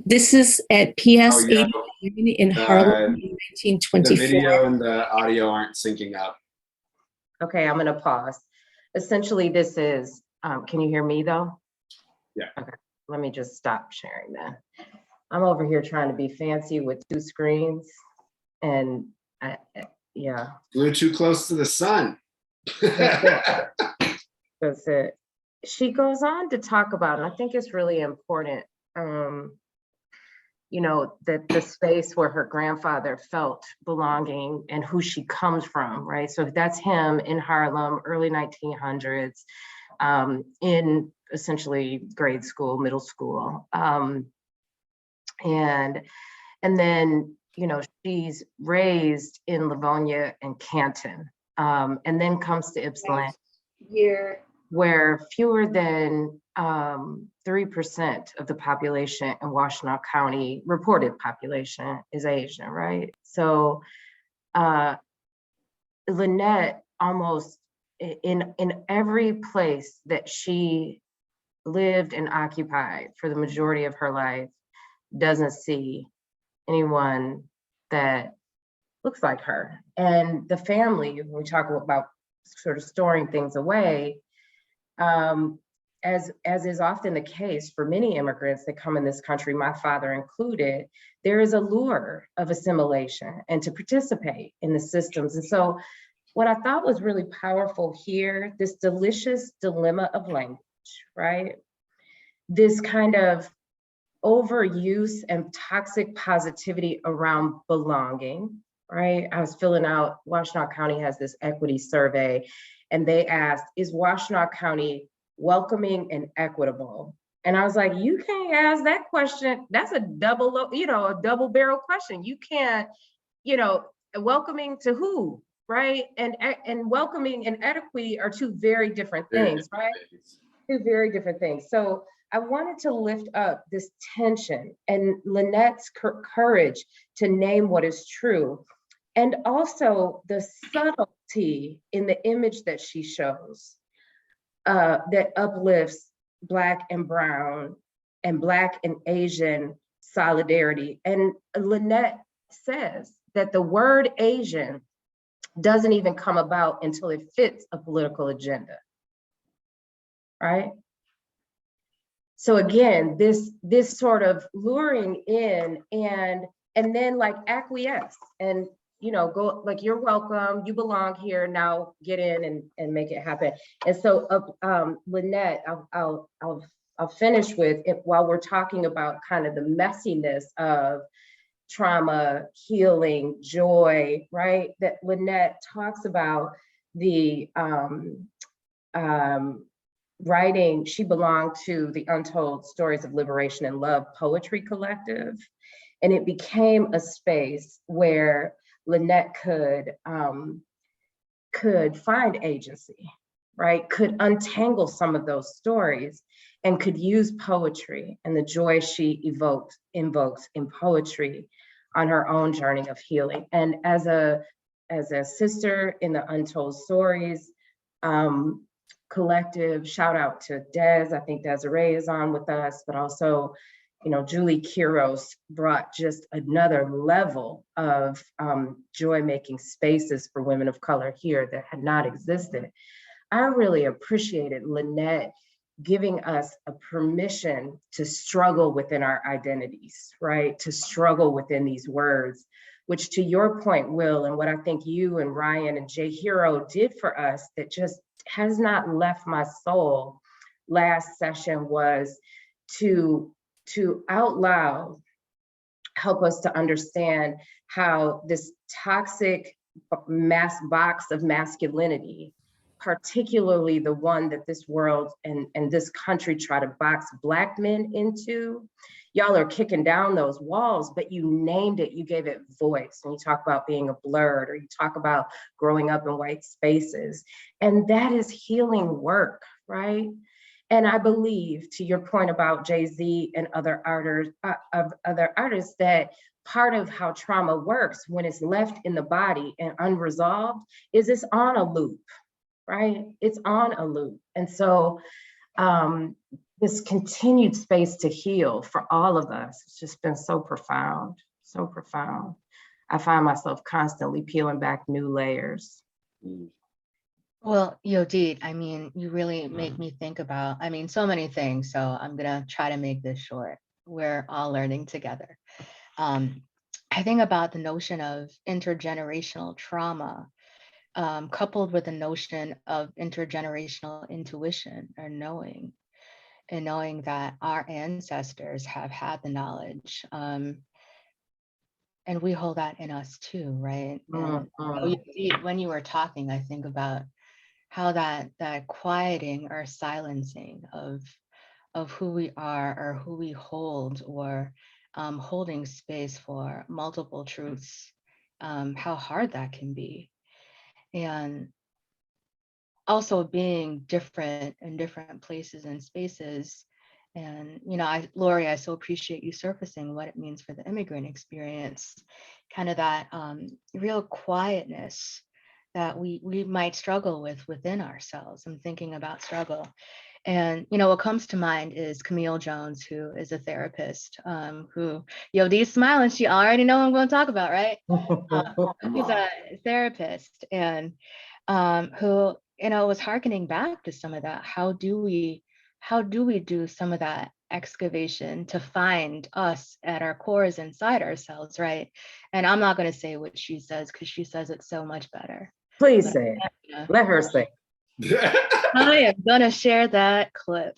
This is at PS 89 in Harlem in 1924. The video and the audio aren't syncing up. Okay, I'm going to pause. Essentially, this is, can you hear me though? Yeah. Okay, let me just stop sharing that. I'm over here trying to be fancy with two screens and yeah. Flew too close to the sun. That's it. She goes on to talk about, and I think it's really important, that the space where her grandfather felt belonging and who she comes from, right? So that's him in Harlem, early 1900s, in essentially grade school, middle school. And then, she's raised in Livonia and Canton, and then comes to Ypsilanti, where fewer than 3% of the population in Washtenaw County, reported population, is Asian, right? So Lynette, almost in every place that she lived and occupied for the majority of her life, doesn't see anyone that looks like her. And the family, when we talk about sort of storing things away, as is often the case for many immigrants that come in this country, my father included, there is a lure of assimilation and to participate in the systems. And so what I thought was really powerful here, this delicious dilemma of language, right? This kind of overuse and toxic positivity around belonging, right? I was filling out, Washtenaw County has this equity survey, and they asked, is Washtenaw County welcoming and equitable? And I was like, you can't ask that question. That's a double barrel question. You can't, welcoming to who, right? And welcoming and equity are two very different things, right? Two very different things. So I wanted to lift up this tension and Lynette's courage to name what is true. And also the subtlety in the image that she shows that uplifts Black and Brown and Black and Asian solidarity. And Lynette says that the word Asian doesn't even come about until it fits a political agenda, right? So again, this sort of luring in and then like acquiesce and, you know, go like, you're welcome, you belong here, now get in and make it happen. And so Lynette, I'll finish with it while we're talking about kind of the messiness of trauma, healing, joy, right? That Lynette talks about the writing. She belonged to the Untold Stories of Liberation and Love Poetry Collective. And it became a space where Lynette could find agency, right? Could untangle some of those stories and could use poetry and the joy she invokes in poetry on her own journey of healing. And as a sister in the Untold Stories collective, shout out to Des, I think Desiree is on with us, but also, you know, Julie Quiros brought just another level of joy-making spaces for women of color here that had not existed. I really appreciated Lynette giving us a permission to struggle within our identities, right? To struggle within these words, which to your point, Will, and what I think you and Ryan and Jay Hero did for us that just has not left my soul last session was to out loud help us to understand how this toxic mass box of masculinity, particularly the one that this world and this country try to box Black men into, y'all are kicking down those walls, but you named it, you gave it voice. And you talk about being a blurred, or you talk about growing up in white spaces. And that is healing work, right? And I believe, to your point about Jay-Z and other artists, that part of how trauma works when it's left in the body and unresolved is it's on a loop, right? It's on a loop. And so this continued space to heal for all of us, it's just been so profound, so profound. I find myself constantly peeling back new layers. Well, Yodit, I mean, you really make me think about, I mean, so many things. So I'm gonna try to make this short. We're all learning together. I think about the notion of intergenerational trauma, coupled with the notion of intergenerational intuition or knowing, and knowing that our ancestors have had the knowledge. And we hold that in us too, right? And when you were talking, I think about how that quieting or silencing of who we are or who we hold, or holding space for multiple truths, how hard that can be. And also being different in different places and spaces. And, you know, Lori, I so appreciate you surfacing what it means for the immigrant experience, kind of that real quietness that we might struggle with within ourselves. I'm thinking about struggle. And, you know, what comes to mind is Camille Jones, who is a therapist, who, D's smiling, she already know what I'm going to talk about, right? She's a therapist, and who, you know, was hearkening back to some of that. How do we do some of that excavation to find us at our cores inside ourselves, right? And I'm not going to say what she says, because she says it so much better. Please say it. Let her say it. I am going to share that clip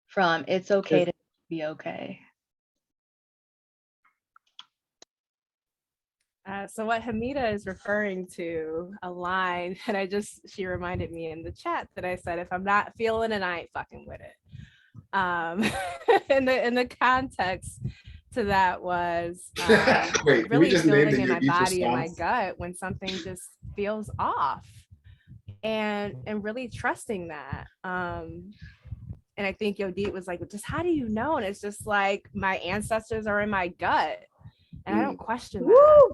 from It's Okay to Be Okay. So what Hamida is referring to, a line that she reminded me in the chat that I said, if I'm not feeling it, I ain't fucking with it. In the context to that was Wait, really just feeling in my body and my gut when something just feels off, and really trusting that. And I think Yodit was like, just how do you know? And it's just like, my ancestors are in my gut. And I don't question that.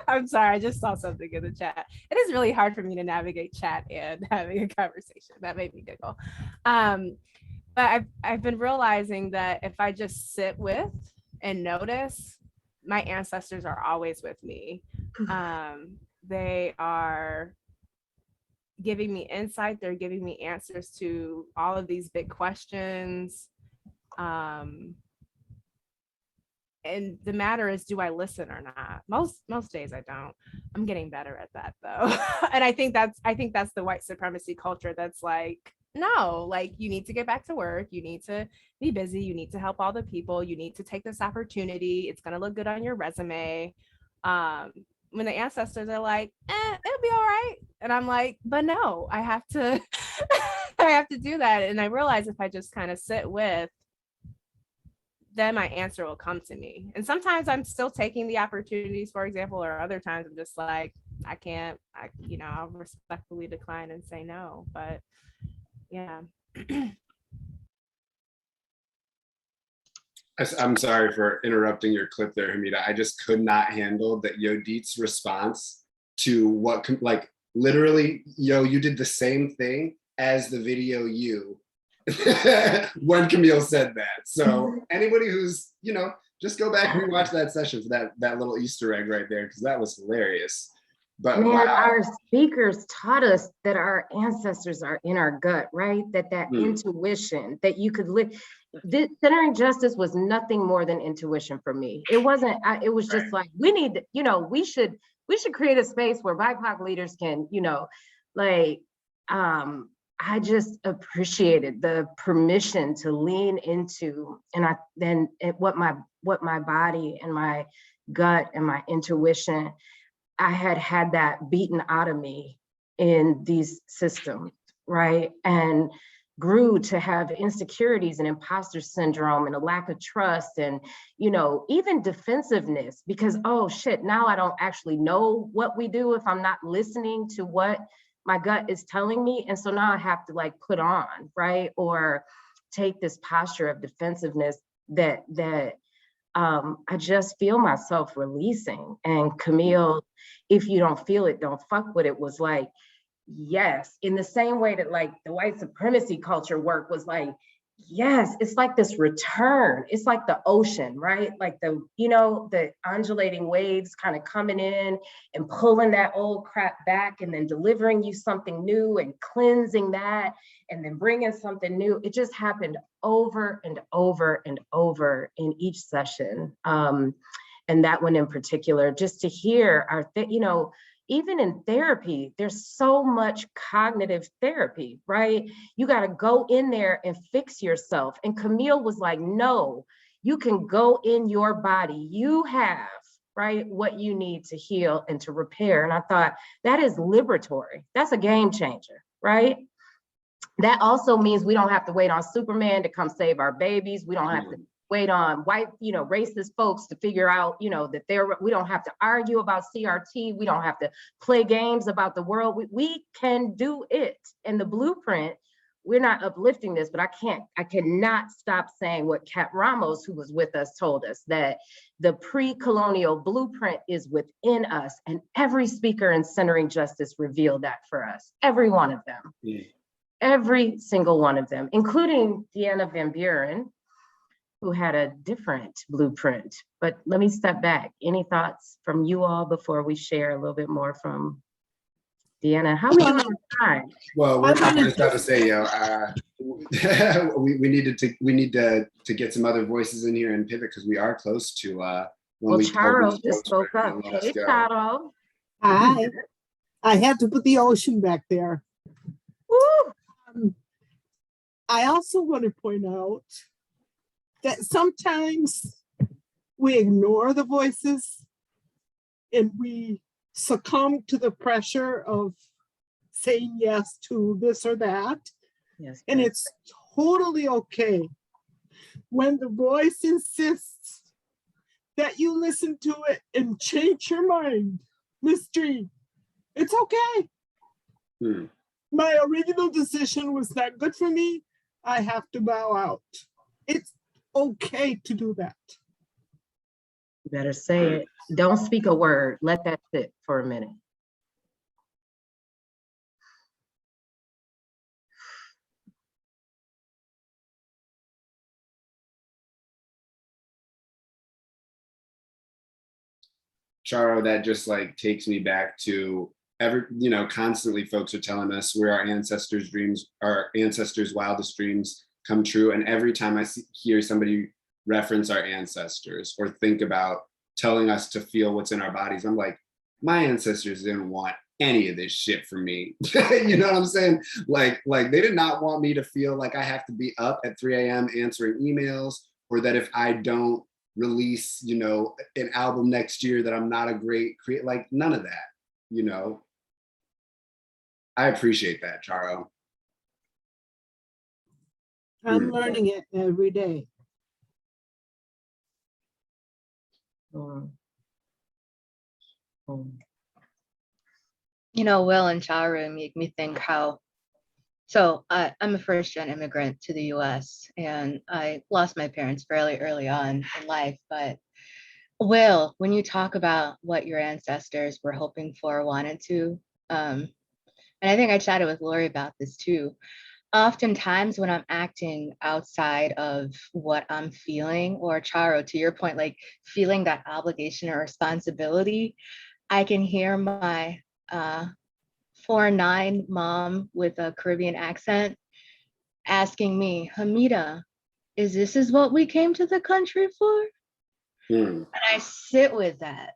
I'm sorry, I just saw something in the chat. It is really hard for me to navigate chat and having a conversation. That made me giggle. But I've been realizing that if I just sit with and notice, my ancestors are always with me. They are giving me insight. They're giving me answers to all of these big questions. And the matter is, do I listen or not? Most days I don't. I'm getting better at that though. And I think that's the white supremacy culture that's like, no, like you need to get back to work, you need to be busy, you need to help all the people, you need to take this opportunity, it's going to look good on your resume. When the ancestors are like, it'll be all right, and I'm like, but no, I have to I have to do that. And I realize if I just kind of sit with, then my answer will come to me. And sometimes I'm still taking the opportunities, for example, or other times I'm just like, I can't, I'll respectfully decline and say no. But yeah. I'm sorry for interrupting your clip there, Hamida. I just could not handle that Yodit's response to what, like, literally, you did the same thing as the video you when Camille said that. So anybody who's, just go back and rewatch that session for that little Easter egg right there, because that was hilarious. But man, wow. our speakers taught us that our ancestors are in our gut, right? That intuition that you could live. Centering justice was nothing more than intuition for me. It wasn't. It was just like, we need, we should create a space where BIPOC leaders can, I just appreciated the permission to lean into, and what my body and my gut and my intuition, I had that beaten out of me in these systems, right? And grew to have insecurities and imposter syndrome and a lack of trust and, even defensiveness, because, oh shit, now I don't actually know what we do if I'm not listening to what my gut is telling me. And so now I have to like put on, right? Or take this posture of defensiveness that I just feel myself releasing. And Camille, if you don't feel it, don't fuck with it, was like, yes, in the same way that like the white supremacy culture work was like, yes, it's like this return. It's like the ocean, right? Like the undulating waves kind of coming in and pulling that old crap back and then delivering you something new and cleansing that and then bringing something new. It just happened over and over and over in each session. And that one in particular, just to hear even in therapy, there's so much cognitive therapy, right? You got to go in there and fix yourself. And Camille was like, no, you can go in your body. You have, right, what you need to heal and to repair. And I thought, that is liberatory. That's a game changer, right? That also means we don't have to wait on Superman to come save our babies. We don't have to wait on white, racist folks to figure out, that we don't have to argue about CRT. We don't have to play games about the world. We can do it. And the blueprint, we're not uplifting this, but I cannot stop saying what Kat Ramos, who was with us, told us, that the pre-colonial blueprint is within us. And every speaker in Centering Justice revealed that for us, every one of them. Yeah. Every single one of them, including Deanna Van Buren, who had a different blueprint. But let me step back. Any thoughts from you all before we share a little bit more from Deanna? How are we doing on time? Well, we're just about to say, we need to get some other voices in here and pivot, because we are close to when Charo just spoke up. Hey, Charo. Hi. I had to put the ocean back there. Woo! I also want to point out that sometimes we ignore the voices and we succumb to the pressure of saying yes to this or that. Yes, and it's totally okay when the voice insists that you listen to it and change your mind. Miss G, it's okay. My original decision was not good for me. I have to bow out. It's okay to do that. You better say it. Don't speak a word. Let that sit for a minute. Charo, that just like takes me back to constantly folks are telling us where our ancestors' dreams, our ancestors' wildest dreams come true. And every time I hear somebody reference our ancestors or think about telling us to feel what's in our bodies, I'm like, my ancestors didn't want any of this shit from me. You know what I'm saying? Like they did not want me to feel like I have to be up at 3 a.m. answering emails, or that if I don't release, an album next year, that I'm not a great creator. Like none of that, I appreciate that, Charo. I'm learning it every day. Mm. Mm. Will and Charu make me think how, so I'm a first-gen immigrant to the US, and I lost my parents fairly early on in life. But Will, when you talk about what your ancestors were hoping for, wanted to, and I think I chatted with Lori about this too, oftentimes when I'm acting outside of what I'm feeling, or Charo, to your point, like feeling that obligation or responsibility, I can hear my 4'9" mom with a Caribbean accent asking me, Hamida, is what we came to the country for? And I sit with that.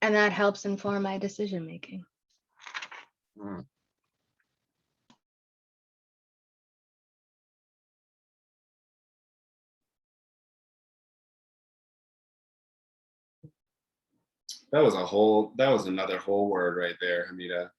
And that helps inform my decision making. That was another whole word right there, Hamida.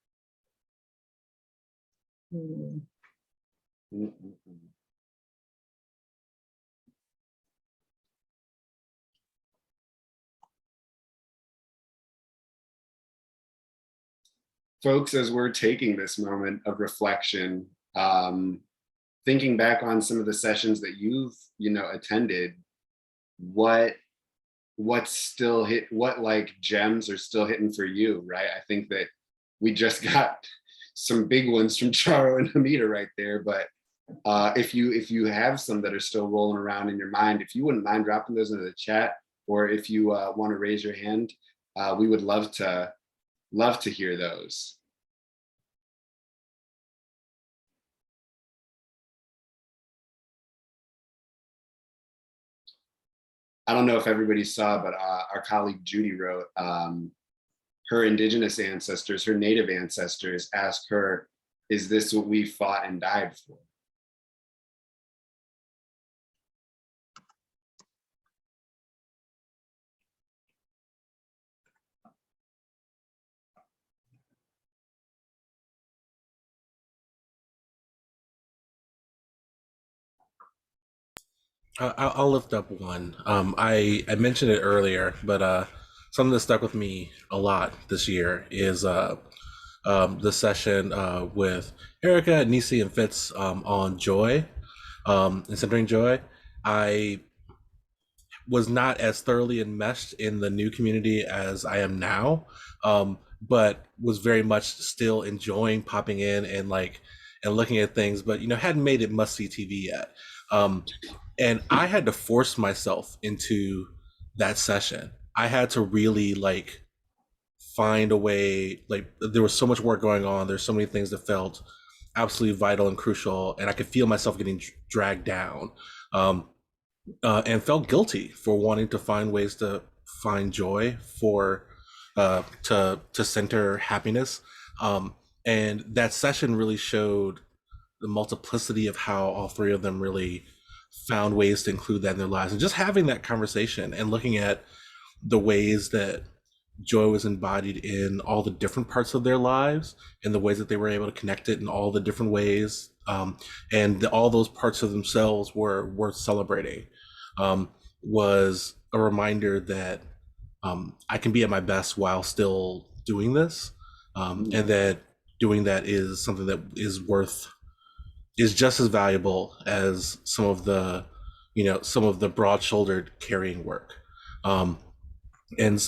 Folks, as we're taking this moment of reflection, thinking back on some of the sessions that you've, attended, what like gems are still hitting for you, right? I think that we just got some big ones from Charo and Hamida right there, but if you have some that are still rolling around in your mind, if you wouldn't mind dropping those into the chat, or if you want to raise your hand, we would love to hear those. I don't know if everybody saw, but our colleague Judy wrote, her indigenous ancestors, her native ancestors asked her, is this what we fought and died for? I'll lift up one. I mentioned it earlier, but something that stuck with me a lot this year is the session with Erica, Nisi, and Fitz on joy, and centering joy. I was not as thoroughly enmeshed in the new community as I am now, but was very much still enjoying popping in and looking at things, but hadn't made it must-see TV yet. And I had to force myself into that session. I had to really find a way, there was so much work going on. There's so many things that felt absolutely vital and crucial, and I could feel myself getting dragged down, and felt guilty for wanting to find ways to find joy, to center happiness. And that session really showed the multiplicity of how all three of them really found ways to include that in their lives, and just having that conversation and looking at the ways that joy was embodied in all the different parts of their lives, and the ways that they were able to connect it in all the different ways, and all those parts of themselves were worth celebrating, was a reminder that I can be at my best while still doing this, and that doing that is something that is just as valuable as some of the broad-shouldered carrying work. And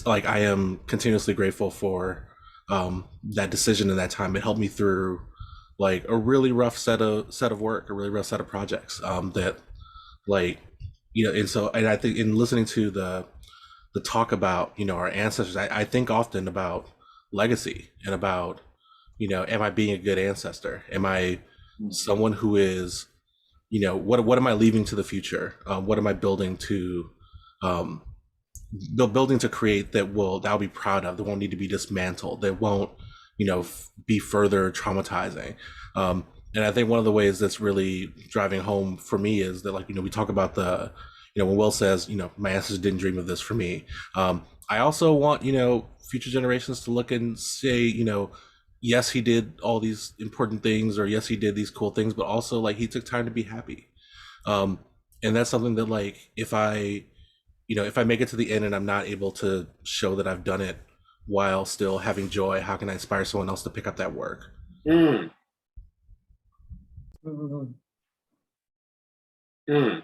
I am continuously grateful for that decision and that time. It helped me through a really rough set of work, a really rough set of projects, and I think in listening to the talk about, our ancestors, I think often about legacy and about, am I being a good ancestor? Am I someone who is, what am I leaving to the future? What am I building to, um, building to create that I'll be proud of, that won't need to be dismantled, that won't, be further traumatizing. And I think one of the ways that's really driving home for me is that, like, we talk about the, when Will says, my ancestors didn't dream of this for me. I also want, future generations to look and say, yes, he did all these important things, or yes, he did these cool things, but also, like, he took time to be happy. And that's something that, like, if I make it to the end and I'm not able to show that I've done it while still having joy, how can I inspire someone else to pick up that work? Mm. Mhm. Mm.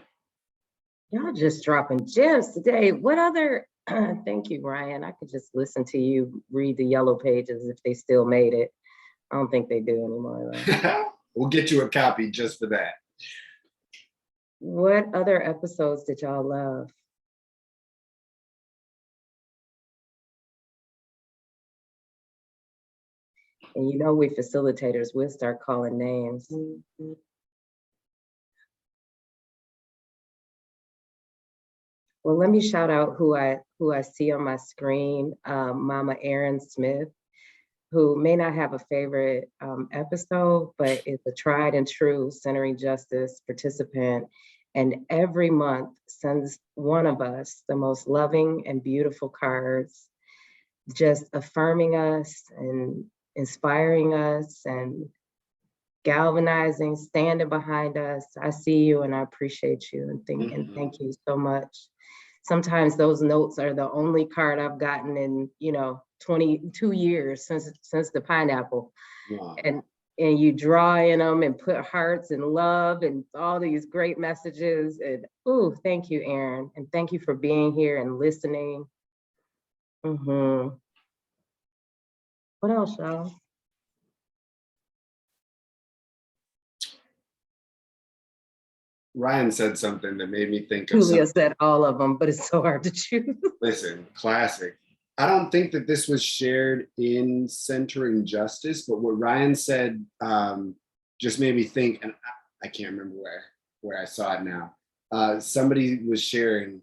Y'all just dropping gems today. What other, thank you, Ryan. I could just listen to you read the yellow pages if they still made it. I don't think they do anymore though. We'll get you a copy just for that. What other episodes did y'all love? And we facilitators, we'll start calling names. Well, let me shout out who I see on my screen. Mama Erin Smith, who may not have a favorite episode, but is a tried and true Centering Justice participant. And every month sends one of us the most loving and beautiful cards, just affirming us and inspiring us and galvanizing, standing behind us. I see you and I appreciate you and thank you so much. Sometimes those notes are the only card I've gotten in 22 years since the pineapple. Wow. And you draw in them and put hearts and love and all these great messages. And thank you, Erin, and thank you for being here and listening. What else, y'all? Ryan said something that made me think of Julia said all of them, but it's so hard to choose. Listen, classic. I don't think that this was shared in Centering Justice, but what Ryan said just made me think, and I can't remember where I saw it now. Somebody was sharing,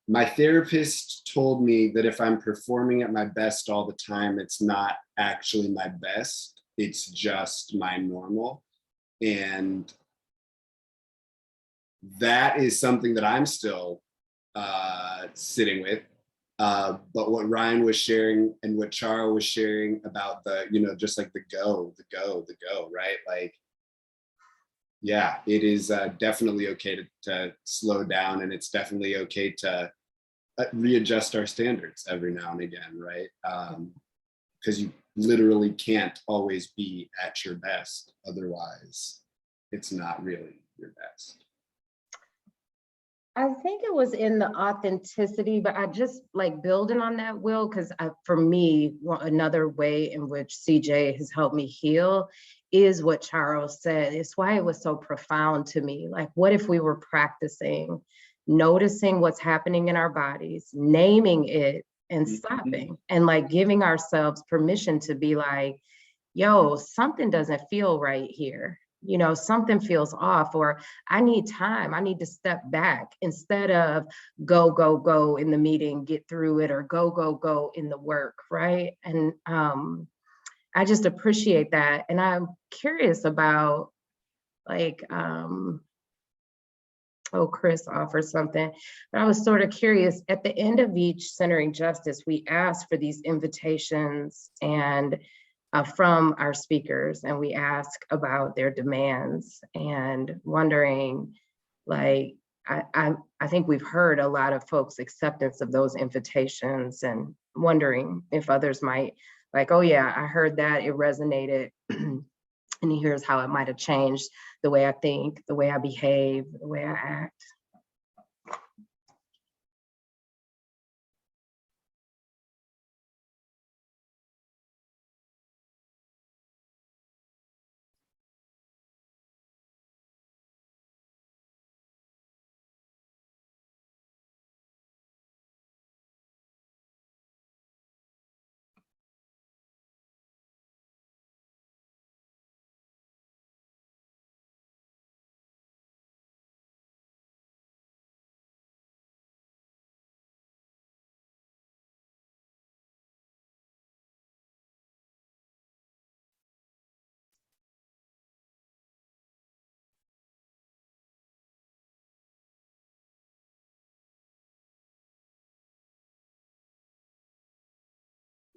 my therapist told me that if I'm performing at my best all the time, it's not actually my best, it's just my normal. And that is something that I'm still sitting with. But what Ryan was sharing and what Charo was sharing about the, just like the go, right? Like, yeah, it is definitely okay to slow down, and it's definitely okay to readjust our standards every now and again, right? Because you literally can't always be at your best. Otherwise, it's not really your best. I think it was in the authenticity, but I just like building on that, Will, because for me, another way in which CJ has helped me heal is what Charles said. It's why it was so profound to me. Like, what if we were practicing noticing what's happening in our bodies, naming it and stopping, and like giving ourselves permission to be like, yo, something doesn't feel right here. Something feels off, or I need time. I need to step back instead of go in the meeting, get through it, or go in the work, right? And I just appreciate that. And I'm curious about like, Chris offered something, but I was sort of curious. At the end of each Centering Justice, we asked for these invitations and from our speakers, and we ask about their demands and wondering, like, I think we've heard a lot of folks' acceptance of those invitations, and wondering if others might like, oh yeah, I heard that, it resonated. And here's how it might have changed the way I think, the way I behave, the way I act.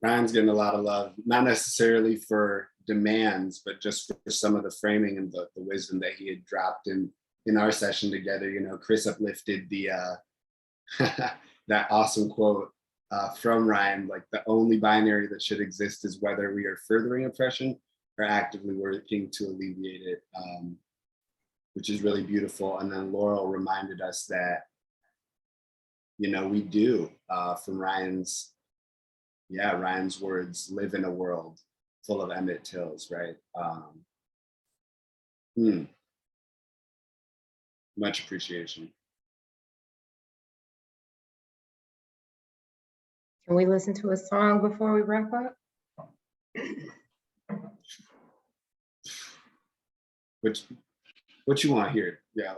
Ryan's getting a lot of love, not necessarily for demands, but just for some of the framing and the wisdom that he had dropped in our session together. You know, Chris uplifted the that awesome quote from Ryan, like the only binary that should exist is whether we are furthering oppression or actively working to alleviate it, which is really beautiful. And then Laurel reminded us that, you know, we do, from Ryan's words, live in a world full of Emmett Tills, right? Much appreciation. Can we listen to a song before we wrap up? What you want to hear? Yeah.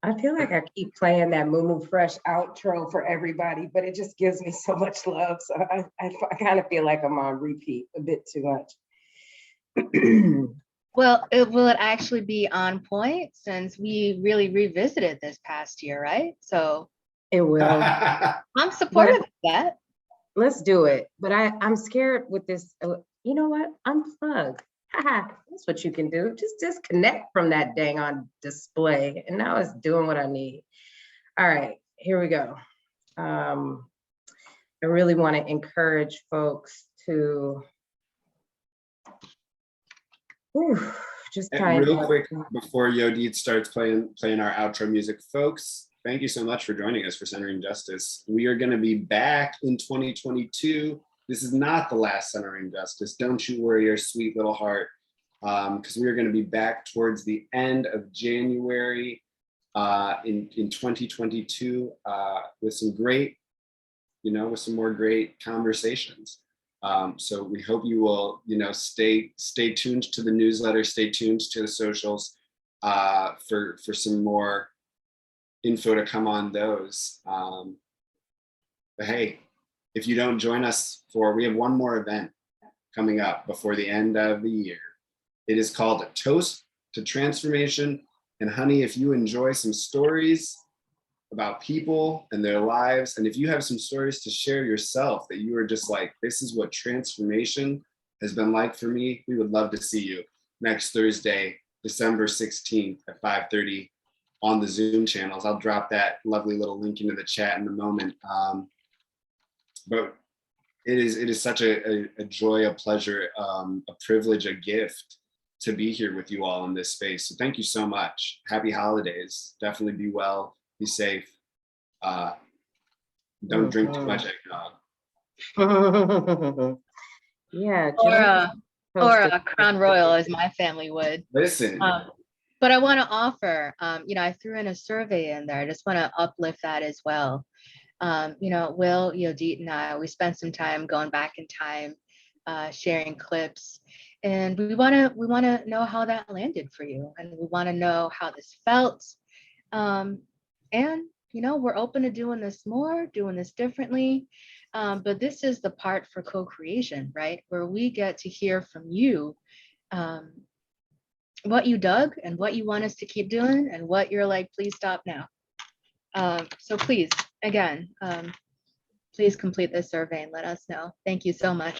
I feel like I keep playing that Moo Fresh outro for everybody, but it just gives me so much love. So I kind of feel like I'm on repeat a bit too much. Well, will it actually be on point since we really revisited this past year, right? So it will. I'm supportive of that. Let's do it. But I'm scared with this. You know what? Unplug. That's what you can do. Just disconnect from that dang on display. And now it's doing what I need. All right, here we go. I really want to encourage folks to just kind real quick before Yodit starts playing our outro music, folks, thank you so much for joining us for Centering Justice. We are going to be back in 2022. This is not the last Centering Justice. Don't you worry your sweet little heart, because we are going to be back towards the end of January in 2022 with some great, with some more great conversations. So we hope you will, stay tuned to the newsletter, stay tuned to the socials for some more info to come on those. But hey, if you don't join us we have one more event coming up before the end of the year. It is called Toast to Transformation. And honey, if you enjoy some stories about people and their lives, and if you have some stories to share yourself that you are just like, this is what transformation has been like for me, we would love to see you next Thursday, December 16th at 5:30 on the Zoom channels. I'll drop that lovely little link into the chat in a moment. But it is such a joy, a pleasure, a privilege, a gift to be here with you all in this space. So thank you so much. Happy holidays. Definitely be well, be safe. Don't drink too much eggnog. Yeah. Or a Crown Royal, as my family would. Listen. But I want to offer, I threw in a survey in there. I just want to uplift that as well. Will, Yodit and I, we spent some time going back in time, sharing clips, and we want to know how that landed for you, and we want to know how this felt. And we're open to doing this more, doing this differently. But this is the part for co-creation, right? Where we get to hear from you what you dug and what you want us to keep doing and what you're like, please stop now. So please, again, please complete this survey and let us know. Thank you so much.